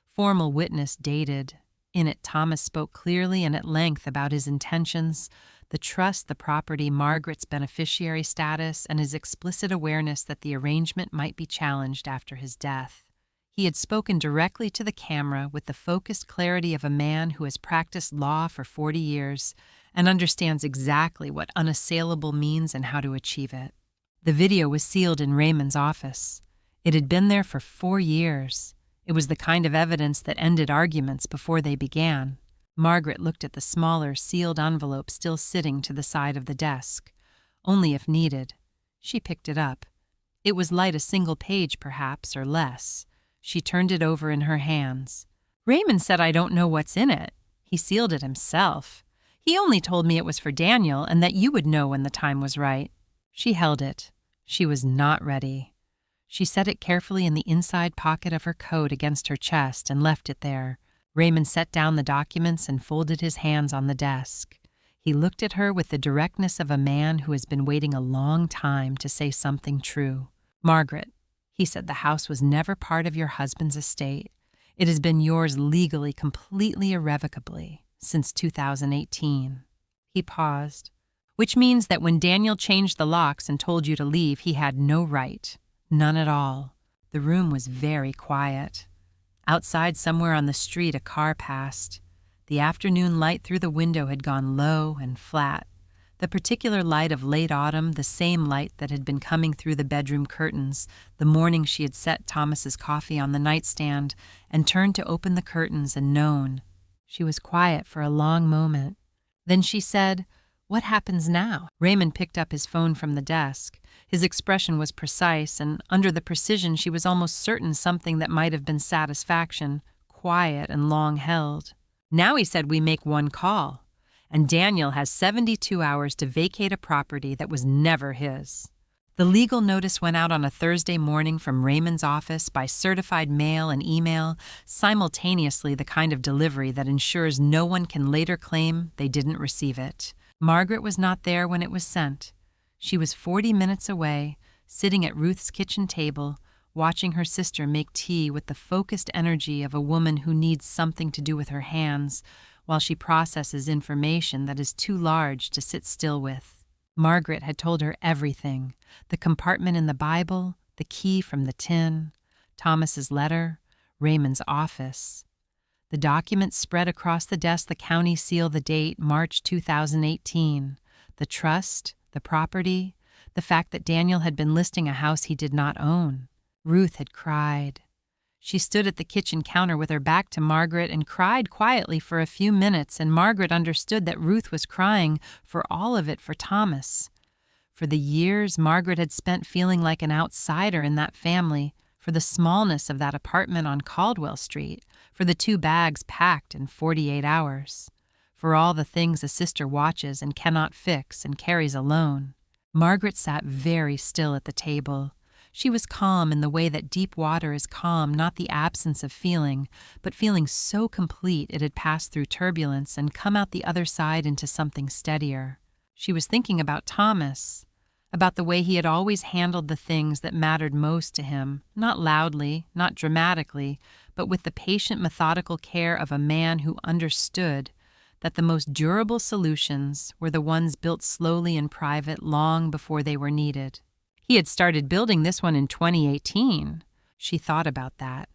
Formal witness dated. In it, Thomas spoke clearly and at length about his intentions, the trust, the property, Margaret's beneficiary status, and his explicit awareness that the arrangement might be challenged after his death. He had spoken directly to the camera with the focused clarity of a man who has practiced law for 40 years and understands exactly what unassailable means and how to achieve it. The video was sealed in Raymond's office. It had been there for 4 years. It was the kind of evidence that ended arguments before they began. Margaret looked at the smaller, sealed envelope still sitting to the side of the desk. Only if needed. She picked it up. It was light a single page, perhaps, or less. She turned it over in her hands. Raymond said I don't know what's in it. He sealed it himself. He only told me it was for Daniel and that you would know when the time was right. She held it. She was not ready. She set it carefully in the inside pocket of her coat against her chest and left it there. Raymond set down the documents and folded his hands on the desk. He looked at her with the directness of a man who has been waiting a long time to say something true. Margaret, he said, the house was never part of your husband's estate. It has been yours legally, completely irrevocably, since 2018. He paused. Which means that when Daniel changed the locks and told you to leave, he had no right. None at all. The room was very quiet. Outside, somewhere on the street, a car passed. The afternoon light through the window had gone low and flat. The particular light of late autumn, the same light that had been coming through the bedroom curtains the morning she had set Thomas's coffee on the nightstand and turned to open the curtains and known. She was quiet for a long moment. Then she said, "What happens now?" Raymond picked up his phone from the desk. His expression was precise, and under the precision she was almost certain something that might have been satisfaction, quiet and long held. Now he said we make one call, and Daniel has 72 hours to vacate a property that was never his. The legal notice went out on a Thursday morning from Raymond's office by certified mail and email, simultaneously the kind of delivery that ensures no one can later claim they didn't receive it. Margaret was not there when it was sent. She was 40 minutes away, sitting at Ruth's kitchen table, watching her sister make tea with the focused energy of a woman who needs something to do with her hands while she processes information that is too large to sit still with. Margaret had told her everything: the compartment in the Bible, the key from the tin, Thomas's letter, Raymond's office. The document spread across the desk, the county seal, the date, March 2018. The trust, the property, the fact that Daniel had been listing a house he did not own. Ruth had cried. She stood at the kitchen counter with her back to Margaret and cried quietly for a few minutes, and Margaret understood that Ruth was crying for all of it for Thomas. For the years Margaret had spent feeling like an outsider in that family, for the smallness of that apartment on Caldwell Street, for the 2 bags packed in 48 hours, for all the things a sister watches and cannot fix and carries alone. Margaret sat very still at the table. She was calm in the way that deep water is calm, not the absence of feeling, but feeling so complete it had passed through turbulence and come out the other side into something steadier. She was thinking about Thomas, about the way he had always handled the things that mattered most to him, not loudly, not dramatically, but with the patient, methodical care of a man who understood that the most durable solutions were the ones built slowly in private long before they were needed. He had started building this one in 2018. She thought about that.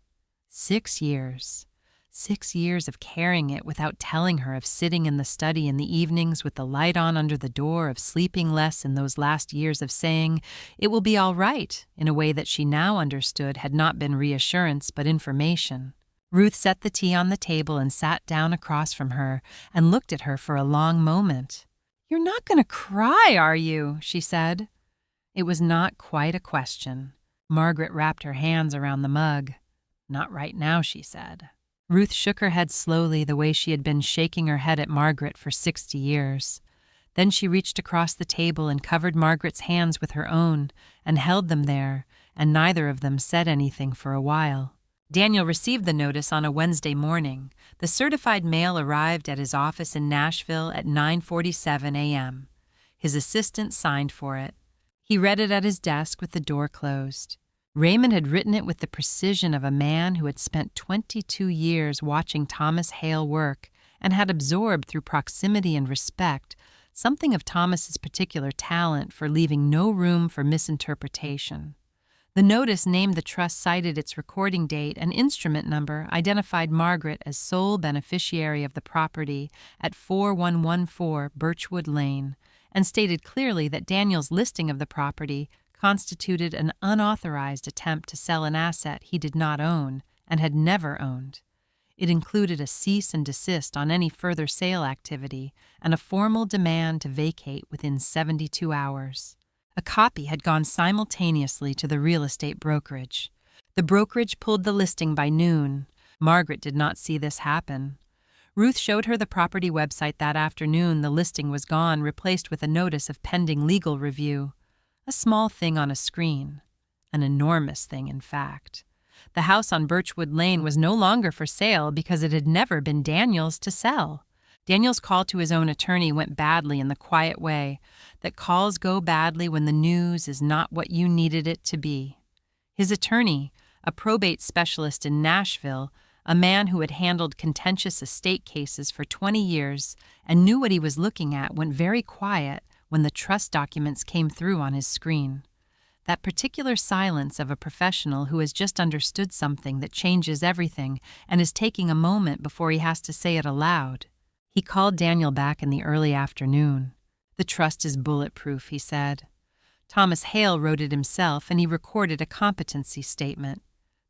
6 years. 6 years of carrying it without telling her, of sitting in the study in the evenings with the light on under the door, of sleeping less in those last years, of saying, "It will be all right," in a way that she now understood had not been reassurance but information. Ruth set the tea on the table and sat down across from her and looked at her for a long moment. "You're not going to cry, are you?" she said. It was not quite a question. Margaret wrapped her hands around the mug. "Not right now," she said. Ruth shook her head slowly, the way she had been shaking her head at Margaret for 60 years. Then she reached across the table and covered Margaret's hands with her own and held them there, and neither of them said anything for a while. Daniel received the notice on a Wednesday morning. The certified mail arrived at his office in Nashville at 9:47 a.m. His assistant signed for it. He read it at his desk with the door closed. Raymond had written it with the precision of a man who had spent 22 years watching Thomas Hale work and had absorbed through proximity and respect something of Thomas's particular talent for leaving no room for misinterpretation. The notice named the trust, cited its recording date and instrument number, identified Margaret as sole beneficiary of the property at 4114 Birchwood Lane, and stated clearly that Daniel's listing of the property constituted an unauthorized attempt to sell an asset he did not own and had never owned. It included a cease and desist on any further sale activity and a formal demand to vacate within 72 hours. A copy had gone simultaneously to the real estate brokerage. The brokerage pulled the listing by noon. Margaret did not see this happen. Ruth showed her the property website that afternoon. The listing was gone, replaced with a notice of pending legal review. A small thing on a screen. An enormous thing, in fact. The house on Birchwood Lane was no longer for sale because it had never been Daniel's to sell. Daniel's call to his own attorney went badly in the quiet way that calls go badly when the news is not what you needed it to be. His attorney, a probate specialist in Nashville, a man who had handled contentious estate cases for 20 years and knew what he was looking at, went very quiet when the trust documents came through on his screen. That particular silence of a professional who has just understood something that changes everything and is taking a moment before he has to say it aloud. He called Daniel back in the early afternoon. "The trust is bulletproof," he said. Thomas Hale wrote it himself, and he recorded a competency statement.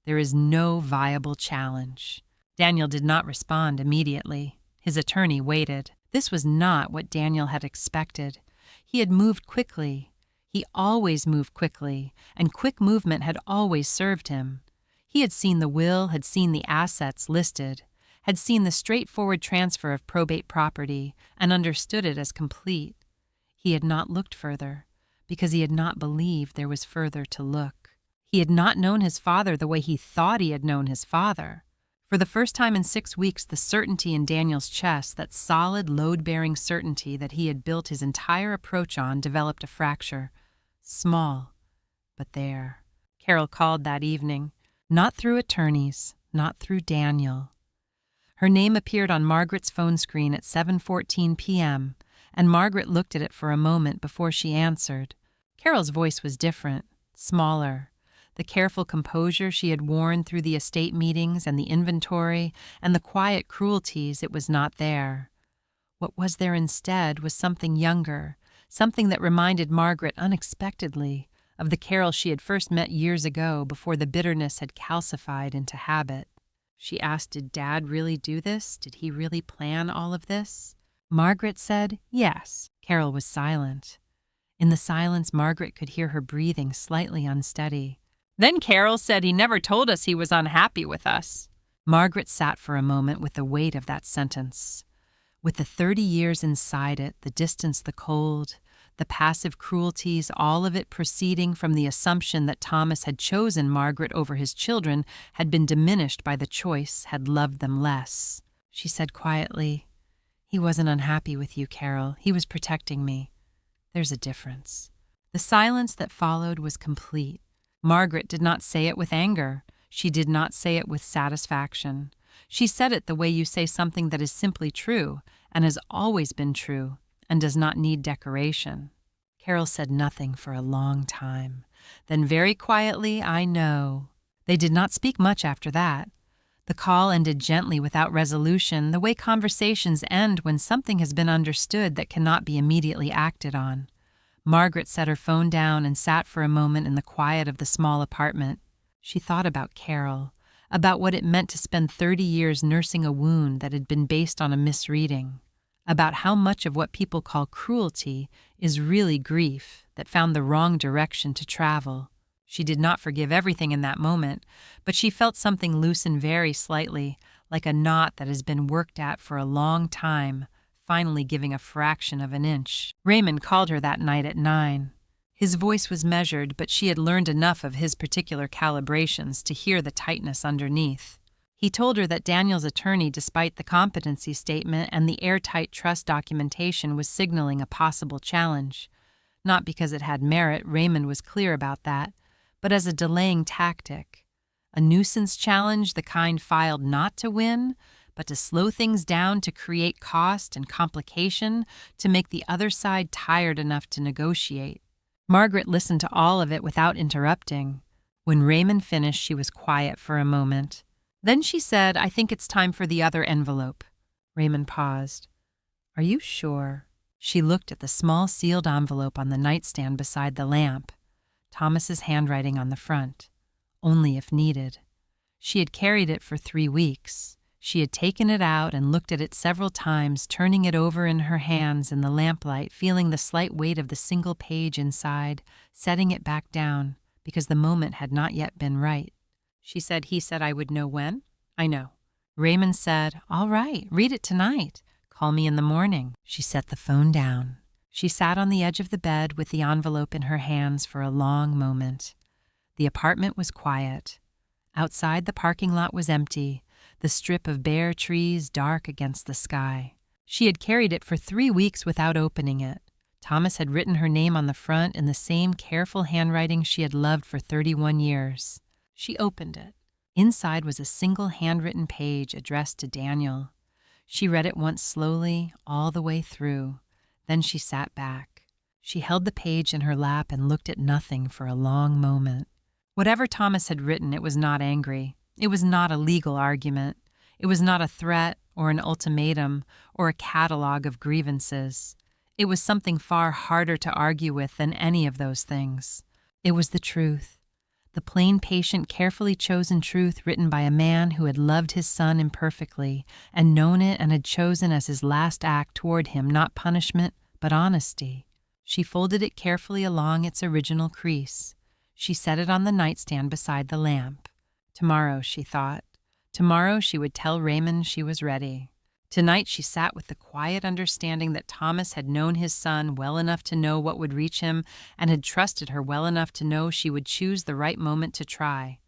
There is no viable challenge. Daniel did not respond immediately. His attorney waited. This was not what Daniel had expected. He had moved quickly. He always moved quickly, and quick movement had always served him. He had seen the will, had seen the assets listed, had seen the straightforward transfer of probate property, and understood it as complete. He had not looked further, because he had not believed there was further to look. He had not known his father the way he thought he had known his father. For the first time in 6 weeks, the certainty in Daniel's chest, that solid, load-bearing certainty that he had built his entire approach on, developed a fracture. Small, but there. Carol called that evening, not through attorneys, not through Daniel. Her name appeared on Margaret's phone screen at 7:14 p.m., and Margaret looked at it for a moment before she answered. Carol's voice was different, smaller. The careful composure she had worn through the estate meetings and the inventory and the quiet cruelties, it was not there. What was there instead was something younger, something that reminded Margaret unexpectedly of the Carol she had first met years ago before the bitterness had calcified into habit. She asked, did Dad really do this? Did he really plan all of this? Margaret said, yes. Carol was silent. In the silence, Margaret could hear her breathing slightly unsteady. Then Carol said he never told us he was unhappy with us. Margaret sat for a moment with the weight of that sentence. With the 30 years inside it, the distance, the cold, the passive cruelties, all of it proceeding from the assumption that Thomas had chosen Margaret over his children, had been diminished by the choice, had loved them less. She said quietly, he wasn't unhappy with you, Carol. He was protecting me. There's a difference. The silence that followed was complete. Margaret did not say it with anger. She did not say it with satisfaction. She said it the way you say something that is simply true and has always been true and does not need decoration. Carol said nothing for a long time. Then very quietly, I know. They did not speak much after that. The call ended gently without resolution, the way conversations end when something has been understood that cannot be immediately acted on. Margaret set her phone down and sat for a moment in the quiet of the small apartment. She thought about Carol, about what it meant to spend 30 years nursing a wound that had been based on a misreading, about how much of what people call cruelty is really grief that found the wrong direction to travel. She did not forgive everything in that moment, but she felt something loosen very slightly, like a knot that has been worked at for a long time, finally giving a fraction of an inch. Raymond called her that night at 9. His voice was measured, but she had learned enough of his particular calibrations to hear the tightness underneath. He told her that Daniel's attorney, despite the competency statement and the airtight trust documentation, was signaling a possible challenge. Not because it had merit, Raymond was clear about that, but as a delaying tactic. A nuisance challenge, the kind filed not to win, but to slow things down, to create cost and complication, to make the other side tired enough to negotiate. Margaret listened to all of it without interrupting. When Raymond finished, she was quiet for a moment. Then she said, "I think it's time for the other envelope." Raymond paused. "Are you sure?" She looked at the small sealed envelope on the nightstand beside the lamp. Thomas's handwriting on the front. Only if needed. She had carried it for 3 weeks. She had taken it out and looked at it several times, turning it over in her hands in the lamplight, feeling the slight weight of the single page inside, setting it back down, because the moment had not yet been right. She said, "He said I would know when?" "I know." Raymond said, "All right, read it tonight. Call me in the morning." She set the phone down. She sat on the edge of the bed with the envelope in her hands for a long moment. The apartment was quiet. Outside, the parking lot was empty, the strip of bare trees dark against the sky. She had carried it for 3 weeks without opening it. Thomas had written her name on the front in the same careful handwriting she had loved for 31 years. She opened it. Inside was a single handwritten page addressed to Daniel. She read it once slowly, all the way through. Then she sat back. She held the page in her lap and looked at nothing for a long moment. Whatever Thomas had written, it was not angry. It was not a legal argument. It was not a threat or an ultimatum or a catalog of grievances. It was something far harder to argue with than any of those things. It was the truth. The plain, patient, carefully chosen truth written by a man who had loved his son imperfectly and known it and had chosen as his last act toward him not punishment but honesty. She folded it carefully along its original crease. She set it on the nightstand beside the lamp. Tomorrow, she thought. Tomorrow she would tell Raymond she was ready. Tonight she sat with the quiet understanding that Thomas had known his son well enough to know what would reach him and had trusted her well enough to know she would choose the right moment to try.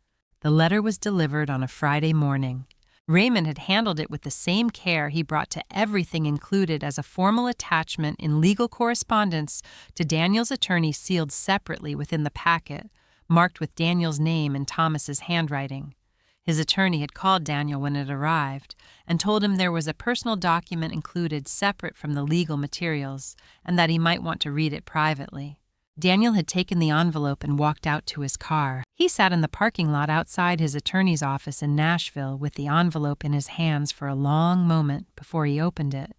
The letter was delivered on a Friday morning. Raymond had handled it with the same care he brought to everything included as a formal attachment in legal correspondence to Daniel's attorney, sealed separately within the packet, marked with Daniel's name in Thomas's handwriting. His attorney had called Daniel when it arrived and told him there was a personal document included separate from the legal materials and that he might want to read it privately. Daniel had taken the envelope and walked out to his car. He sat in the parking lot outside his attorney's office in Nashville with the envelope in his hands for a long moment before he opened it.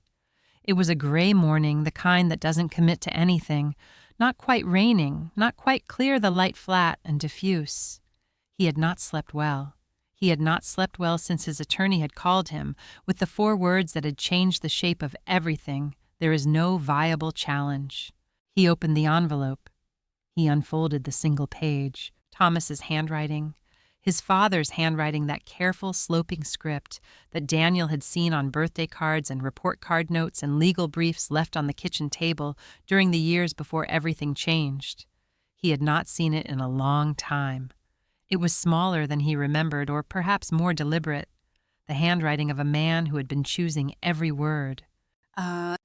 It was a gray morning, the kind that doesn't commit to anything, not quite raining, not quite clear, the light flat and diffuse. He had not slept well. He had not slept well since his attorney had called him with the 4 words that had changed the shape of everything: "There is no viable challenge." He opened the envelope. He unfolded the single page. Thomas's handwriting, his father's handwriting, that careful, sloping script that Daniel had seen on birthday cards and report card notes and legal briefs left on the kitchen table during the years before everything changed. He had not seen it in a long time. It was smaller than he remembered, or perhaps more deliberate, the handwriting of a man who had been choosing every word.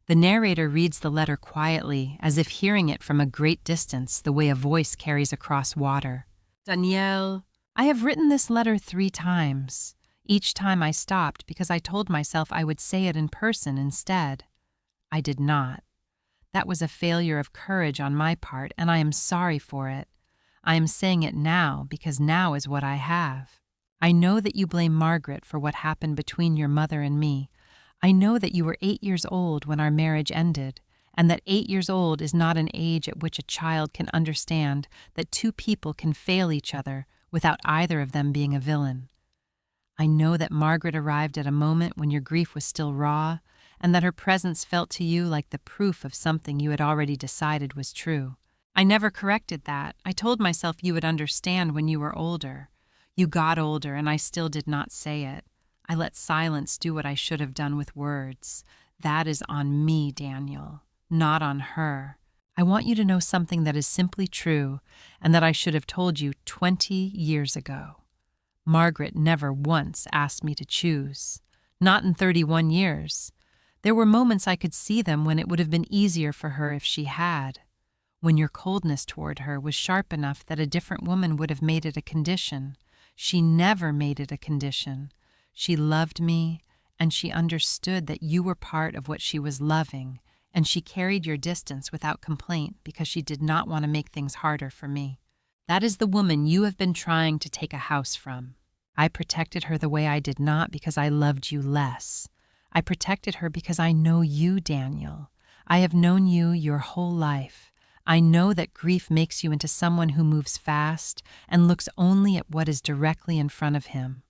The narrator reads the letter quietly, as if hearing it from a great distance, the way a voice carries across water. "Danielle, I have written this letter 3 times. Each time I stopped because I told myself I would say it in person instead. I did not. That was a failure of courage on my part, and I am sorry for it. I am saying it now because now is what I have. I know that you blame Margaret for what happened between your mother and me. I know that you were 8 years old when our marriage ended, and that 8 years old is not an age at which a child can understand that 2 people can fail each other without either of them being a villain. I know that Margaret arrived at a moment when your grief was still raw, and that her presence felt to you like the proof of something you had already decided was true. I never corrected that. I told myself you would understand when you were older. You got older, and I still did not say it. I let silence do what I should have done with words. That is on me, Daniel, not on her. I want you to know something that is simply true and that I should have told you 20 years ago. Margaret never once asked me to choose. Not in 31 years. There were moments I could see them when it would have been easier for her if she had. When your coldness toward her was sharp enough that a different woman would have made it a condition. She never made it a condition. She loved me, and she understood that you were part of what she was loving, and she carried your distance without complaint because she did not want to make things harder for me. That is the woman you have been trying to take a house from. I protected her the way I did not because I loved you less. I protected her because I know you, Daniel. I have known you your whole life. I know that grief makes you into someone who moves fast and looks only at what is directly in front of him.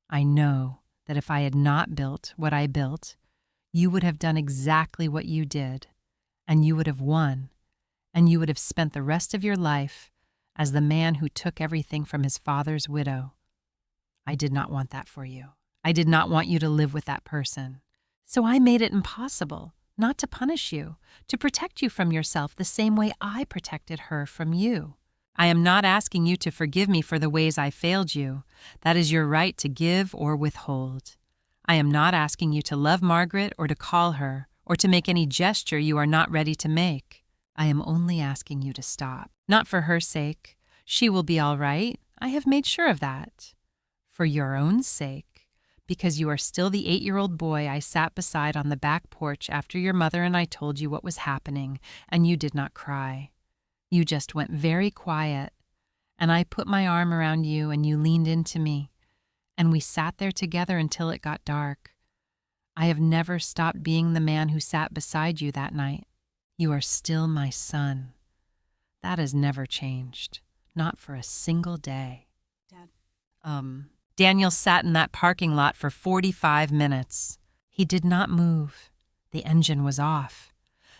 I know that if I had not built what I built, you would have done exactly what you did, and you would have won, and you would have spent the rest of your life as the man who took everything from his father's widow. I did not want that for you. I did not want you to live with that person. So I made it impossible, not to punish you, to protect you from yourself the same way I protected her from you. I am not asking you to forgive me for the ways I failed you. That is your right to give or withhold. I am not asking you to love Margaret or to call her or to make any gesture you are not ready to make. I am only asking you to stop. Not for her sake. She will be all right. I have made sure of that. For your own sake, because you are still the 8-year-old boy I sat beside on the back porch after your mother and I told you what was happening, and you did not cry. You just went very quiet, and I put my arm around you and you leaned into me, and we sat there together until it got dark. I have never stopped being the man who sat beside you that night. You are still my son. That has never changed, not for a single day. Dad. Daniel sat in that parking lot for 45 minutes. He did not move. The engine was off.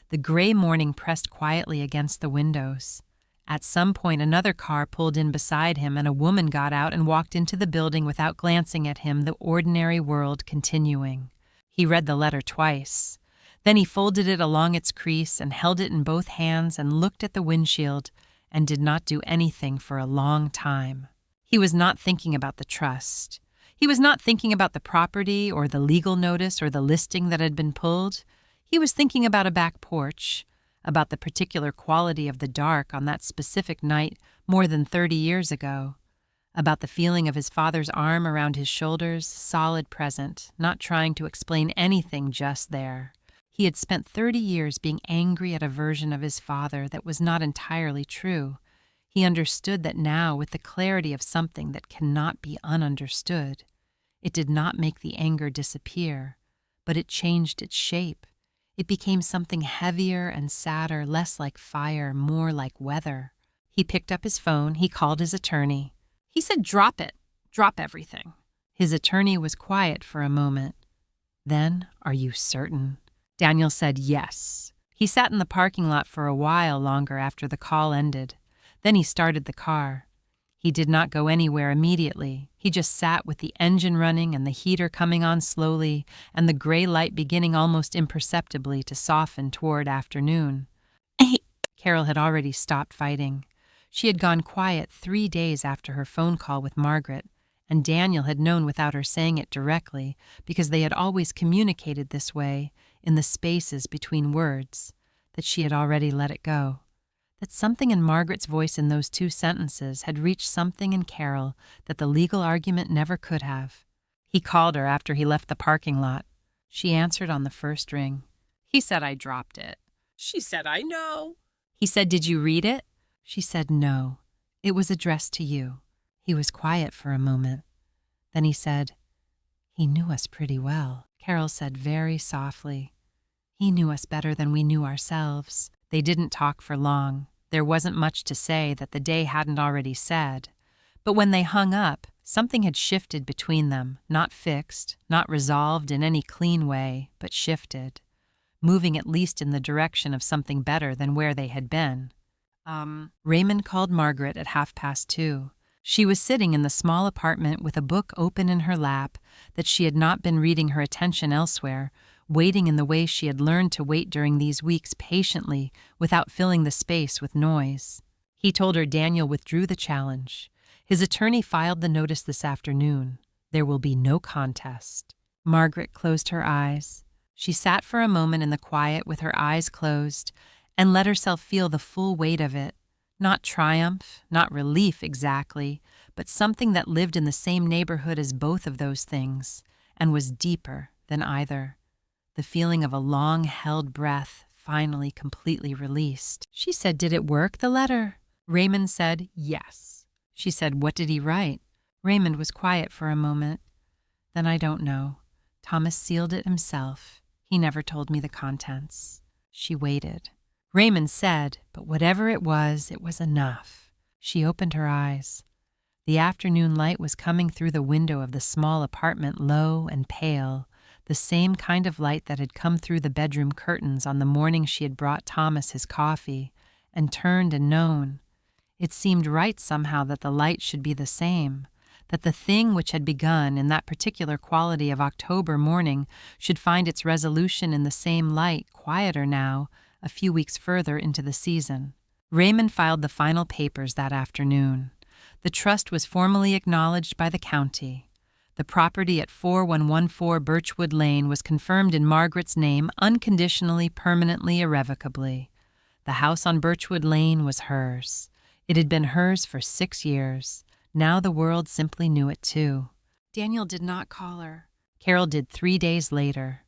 The gray morning pressed quietly against the windows. At some point, another car pulled in beside him, and a woman got out and walked into the building without glancing at him, the ordinary world continuing. He read the letter twice. Then he folded it along its crease and held it in both hands and looked at the windshield and did not do anything for a long time. He was not thinking about the trust. He was not thinking about the property or the legal notice or the listing that had been pulled. He was thinking about a back porch, about the particular quality of the dark on that specific night more than 30 years ago, about the feeling of his father's arm around his shoulders, solid present, not trying to explain anything, just there. He had spent 30 years being angry at a version of his father that was not entirely true. He understood that now with the clarity of something that cannot be ununderstood. It did not make the anger disappear, but it changed its shape. It became something heavier and sadder, less like fire, more like weather. He picked up his phone. He called his attorney. He said, "Drop it. Drop everything." His attorney was quiet for a moment. Then, "Are you certain?" Daniel said yes. He sat in the parking lot for a while longer after the call ended. Then he started the car. He did not go anywhere immediately. He just sat with the engine running and the heater coming on slowly and the gray light beginning almost imperceptibly to soften toward afternoon. Carol had already stopped fighting. She had gone quiet 3 days after her phone call with Margaret, and Daniel had known without her saying it directly because they had always communicated this way in the spaces between words, that she had already let it go. That something in Margaret's voice in those 2 sentences had reached something in Carol that the legal argument never could have. He called her after he left the parking lot. She answered on the first ring. He said, "I dropped it." She said, "I know." He said, "Did you read it?" She said, "No. It was addressed to you." He was quiet for a moment. Then he said, "He knew us pretty well." Carol said very softly, "He knew us better than we knew ourselves." They didn't talk for long. There wasn't much to say that the day hadn't already said. But when they hung up, something had shifted between them, not fixed, not resolved in any clean way, but shifted, moving at least in the direction of something better than where they had been. Raymond called Margaret at 2:30. She was sitting in the small apartment with a book open in her lap that she had not been reading her attention elsewhere, waiting in the way she had learned to wait during these weeks patiently without filling the space with noise. He told her Daniel withdrew the challenge. His attorney filed the notice this afternoon. There will be no contest. Margaret closed her eyes. She sat for a moment in the quiet with her eyes closed and let herself feel the full weight of it. Not triumph, not relief exactly, but something that lived in the same neighborhood as both of those things and was deeper than either. The feeling of a long-held breath, finally completely released. She said, "Did it work, the letter?" Raymond said, "Yes." She said, "What did he write?" Raymond was quiet for a moment. "Then I don't know. Thomas sealed it himself. He never told me the contents." She waited. Raymond said, "But whatever it was enough." She opened her eyes. The afternoon light was coming through the window of the small apartment, low and pale, the same kind of light that had come through the bedroom curtains on the morning she had brought Thomas his coffee and turned and known. It seemed right somehow that the light should be the same, that the thing which had begun in that particular quality of October morning should find its resolution in the same light, quieter now, a few weeks further into the season. Raymond filed the final papers that afternoon. The trust was formally acknowledged by the county. The property at 4114 Birchwood Lane was confirmed in Margaret's name unconditionally, permanently, irrevocably. The house on Birchwood Lane was hers. It had been hers for 6 years. Now the world simply knew it too. Daniel did not call her. Carol did 3 days later.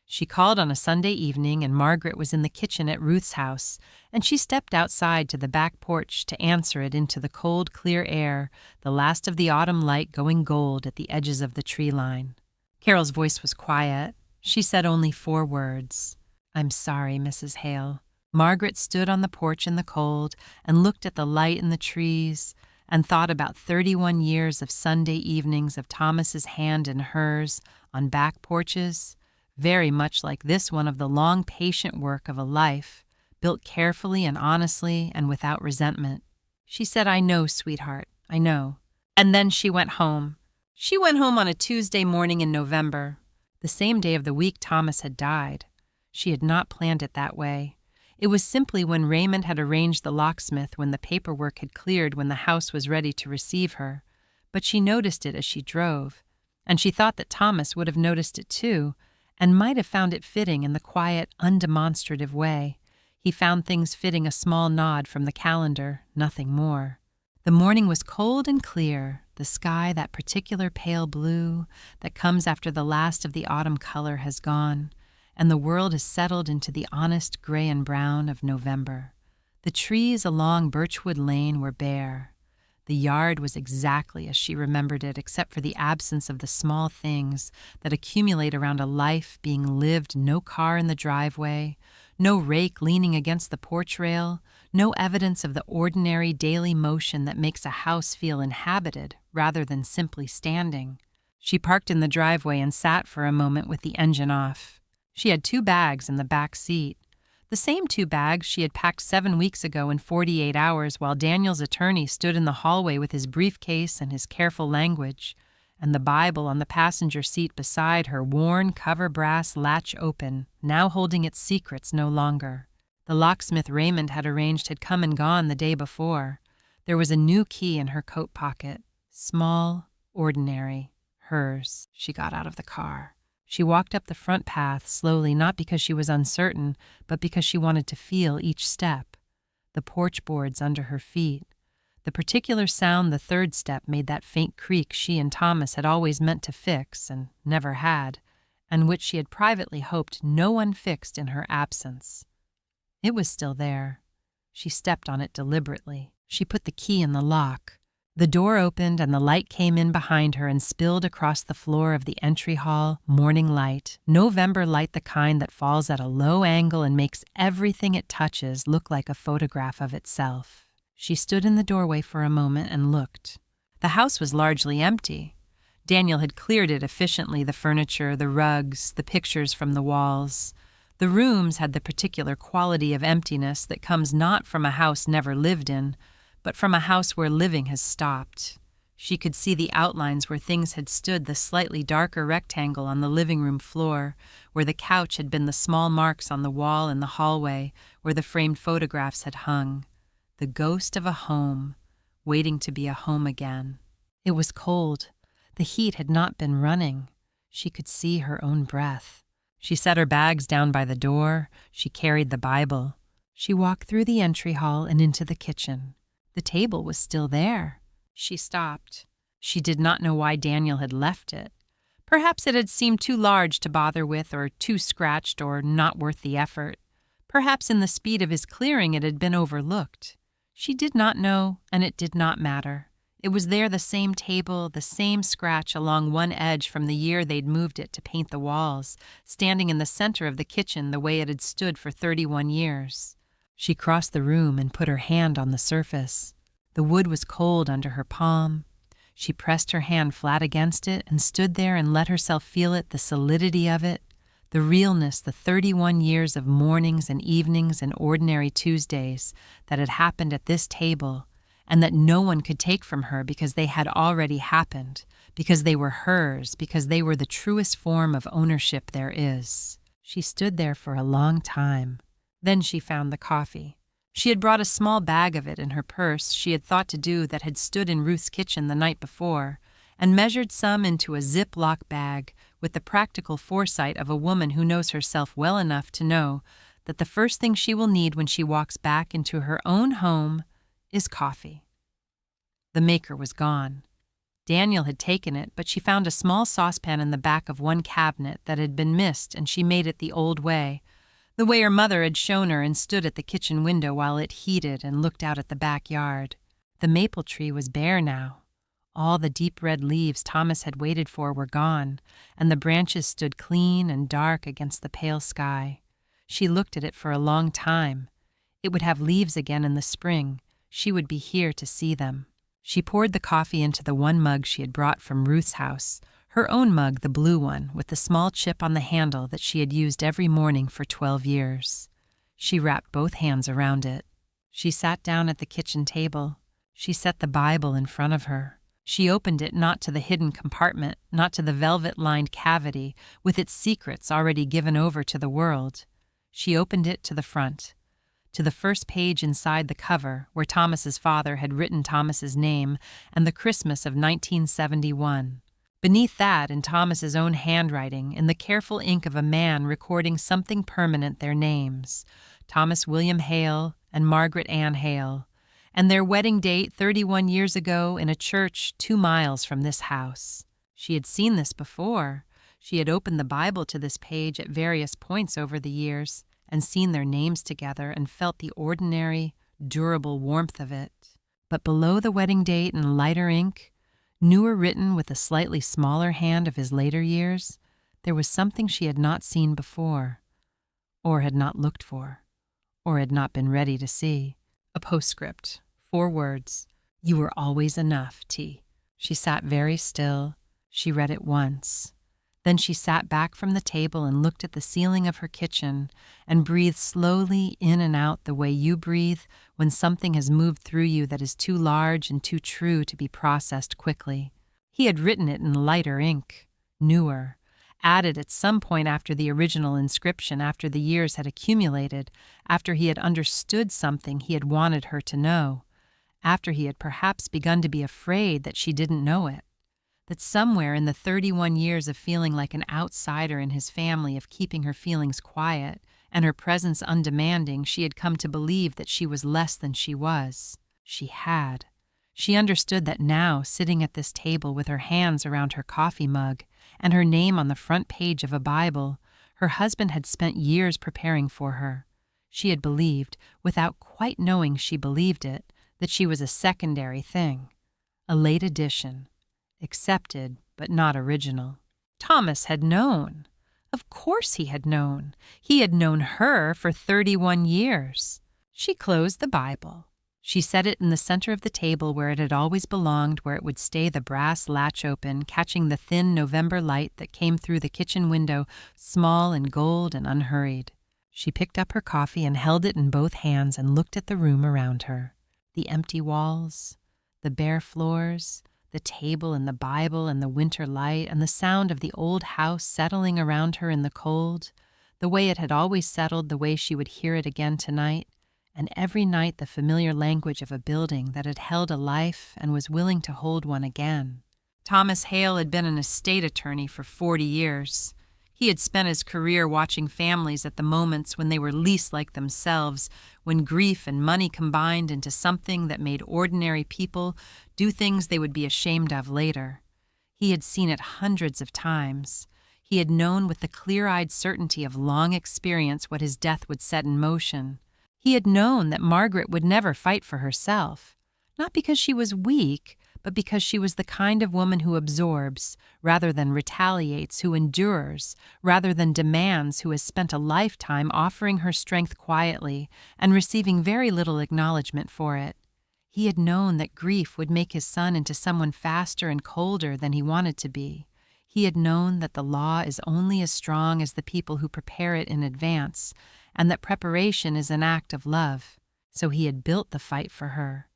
She called on a Sunday evening, and Margaret was in the kitchen at Ruth's house, and she stepped outside to the back porch to answer it into the cold, clear air, the last of the autumn light going gold at the edges of the tree line. Carol's voice was quiet. She said only 4 words. "I'm sorry, Mrs. Hale." Margaret stood on the porch in the cold and looked at the light in the trees and thought about 31 years of Sunday evenings of Thomas's hand in hers on back porches, very much like this one of the long, patient work of a life, built carefully and honestly and without resentment. She said, "I know, sweetheart, I know." And then she went home. She went home on a Tuesday morning in November, the same day of the week Thomas had died. She had not planned it that way. It was simply when Raymond had arranged the locksmith, when the paperwork had cleared, when the house was ready to receive her. But she noticed it as she drove, and she thought that Thomas would have noticed it too, and might have found it fitting in the quiet, undemonstrative way. He found things fitting a small nod from the calendar, nothing more. The morning was cold and clear, the sky that particular pale blue that comes after the last of the autumn color has gone, and the world has settled into the honest gray and brown of November. The trees along Birchwood Lane were bare. The yard was exactly as she remembered it, except for the absence of the small things that accumulate around a life being lived, no car in the driveway, no rake leaning against the porch rail, no evidence of the ordinary daily motion that makes a house feel inhabited rather than simply standing. She parked in the driveway and sat for a moment with the engine off. She had 2 bags in the back seat. The same 2 bags she had packed 7 weeks ago in 48 hours while Daniel's attorney stood in the hallway with his briefcase and his careful language, and the Bible on the passenger seat beside her, worn cover brass latch open, now holding its secrets no longer. The locksmith Raymond had arranged had come and gone the day before. There was a new key in her coat pocket. Small, ordinary, hers. She got out of the car. She walked up the front path slowly, not because she was uncertain, but because she wanted to feel each step. The porch boards under her feet. The particular sound the 3rd step made, that faint creak she and Thomas had always meant to fix and never had, and which she had privately hoped no one fixed in her absence. It was still there. She stepped on it deliberately. She put the key in the lock. The door opened and the light came in behind her and spilled across the floor of the entry hall, morning light, November light, the kind that falls at a low angle and makes everything it touches look like a photograph of itself. She stood in the doorway for a moment and looked. The house was largely empty. Daniel had cleared it efficiently, the furniture, the rugs, the pictures from the walls. The rooms had the particular quality of emptiness that comes not from a house never lived in, but from a house where living has stopped. She could see the outlines where things had stood, the slightly darker rectangle on the living room floor, where the couch had been the small marks on the wall in the hallway, where the framed photographs had hung. The ghost of a home, waiting to be a home again. It was cold. The heat had not been running. She could see her own breath. She set her bags down by the door. She carried the Bible. She walked through the entry hall and into the kitchen. The table was still there. She stopped. She did not know why Daniel had left it. Perhaps it had seemed too large to bother with, or too scratched, or not worth the effort. Perhaps in the speed of his clearing it had been overlooked. She did not know, and it did not matter. It was there, the same table, the same scratch along one edge from the year they'd moved it to paint the walls, standing in the center of the kitchen the way it had stood for 31 years. She crossed the room and put her hand on the surface. The wood was cold under her palm. She pressed her hand flat against it and stood there and let herself feel it, the solidity of it, the realness, the 31 years of mornings and evenings and ordinary Tuesdays that had happened at this table, and that no one could take from her because they had already happened, because they were hers, because they were the truest form of ownership there is. She stood there for a long time. Then she found the coffee. She had brought a small bag of it in her purse she had thought to do that had stood in Ruth's kitchen the night before, and measured some into a Ziploc bag with the practical foresight of a woman who knows herself well enough to know that the first thing she will need when she walks back into her own home is coffee. The maker was gone. Daniel had taken it, but she found a small saucepan in the back of one cabinet that had been missed, and she made it the old way, the way her mother had shown her, and stood at the kitchen window while it heated and looked out at the backyard. The maple tree was bare now. All the deep red leaves Thomas had waited for were gone, and the branches stood clean and dark against the pale sky. She looked at it for a long time. It would have leaves again in the spring. She would be here to see them. She poured the coffee into the one mug she had brought from Ruth's house, her own mug, the blue one, with the small chip on the handle that she had used every morning for 12 years. She wrapped both hands around it. She sat down at the kitchen table. She set the Bible in front of her. She opened it not to the hidden compartment, not to the velvet-lined cavity, with its secrets already given over to the world. She opened it to the front, to the first page inside the cover, where Thomas's father had written Thomas's name and the Christmas of 1971. Beneath that, in Thomas's own handwriting, in the careful ink of a man recording something permanent, their names, Thomas William Hale and Margaret Ann Hale, and their wedding date 31 years ago in a church 2 miles from this house. She had seen this before. She had opened the Bible to this page at various points over the years and seen their names together and felt the ordinary, durable warmth of it. But below the wedding date in lighter ink, newer written with a slightly smaller hand of his later years, there was something she had not seen before, or had not looked for, or had not been ready to see. A postscript, 4 words. You were always enough, T. She sat very still. She read it once. Then she sat back from the table and looked at the ceiling of her kitchen and breathed slowly in and out the way you breathe when something has moved through you that is too large and too true to be processed quickly. He had written it in lighter ink, newer, added at some point after the original inscription, after the years had accumulated, after he had understood something he had wanted her to know, after he had perhaps begun to be afraid that she didn't know it. That somewhere in the 31 years of feeling like an outsider in his family, of keeping her feelings quiet and her presence undemanding, she had come to believe that she was less than she was. She had. She understood that now, sitting at this table with her hands around her coffee mug and her name on the front page of a Bible, her husband had spent years preparing for her. She had believed, without quite knowing she believed it, that she was a secondary thing, a late addition, accepted but not original. Thomas had known. Of course he had known. He had known her for 31 years. She closed the Bible. She set it in the center of the table where it had always belonged, where it would stay, the brass latch open, catching the thin November light that came through the kitchen window, small and gold and unhurried. She picked up her coffee and held it in both hands and looked at the room around her. The empty walls, the bare floors, The table and the Bible and the winter light and the sound of the old house settling around her in the cold, the way it had always settled, the way she would hear it again tonight, and every night the familiar language of a building that had held a life and was willing to hold one again. Thomas Hale had been an estate attorney for 40 years. He had spent his career watching families at the moments when they were least like themselves, when grief and money combined into something that made ordinary people do things they would be ashamed of later. He had seen it hundreds of times. He had known with the clear-eyed certainty of long experience what his death would set in motion. He had known that Margaret would never fight for herself, not because she was weak, but because she was the kind of woman who absorbs, rather than retaliates, who endures, rather than demands, who has spent a lifetime offering her strength quietly and receiving very little acknowledgement for it. He had known that grief would make his son into someone faster and colder than he wanted to be. He had known that the law is only as strong as the people who prepare it in advance, and that preparation is an act of love. So he had built the fight for her.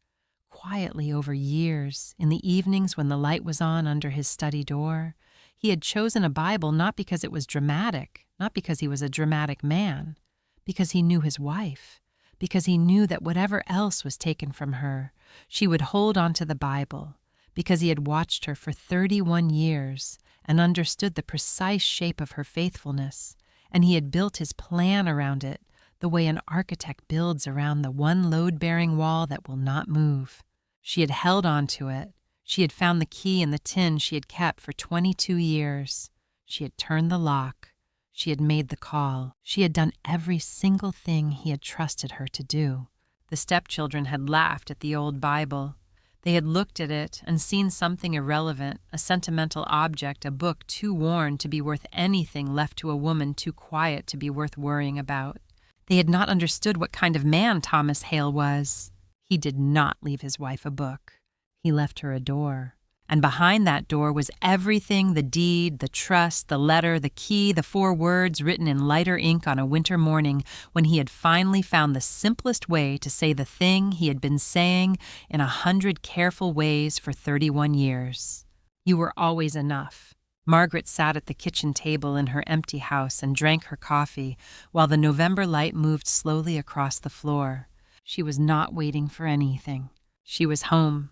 Quietly over years, in the evenings when the light was on under his study door, he had chosen a Bible not because it was dramatic, not because he was a dramatic man, because he knew his wife, because he knew that whatever else was taken from her, she would hold on to the Bible, because he had watched her for 31 years and understood the precise shape of her faithfulness, and he had built his plan around it the way an architect builds around the one load-bearing wall that will not move. She had held on to it. She had found the key in the tin she had kept for 22 years. She had turned the lock. She had made the call. She had done every single thing he had trusted her to do. The stepchildren had laughed at the old Bible. They had looked at it and seen something irrelevant, a sentimental object, a book too worn to be worth anything left to a woman too quiet to be worth worrying about. They had not understood what kind of man Thomas Hale was. He did not leave his wife a book. He left her a door. And behind that door was everything: the deed, the trust, the letter, the key, the 4 words written in lighter ink on a winter morning when he had finally found the simplest way to say the thing he had been saying in 100 careful ways for 31 years. You were always enough. Margaret sat at the kitchen table in her empty house and drank her coffee while the November light moved slowly across the floor. She was not waiting for anything. She was home.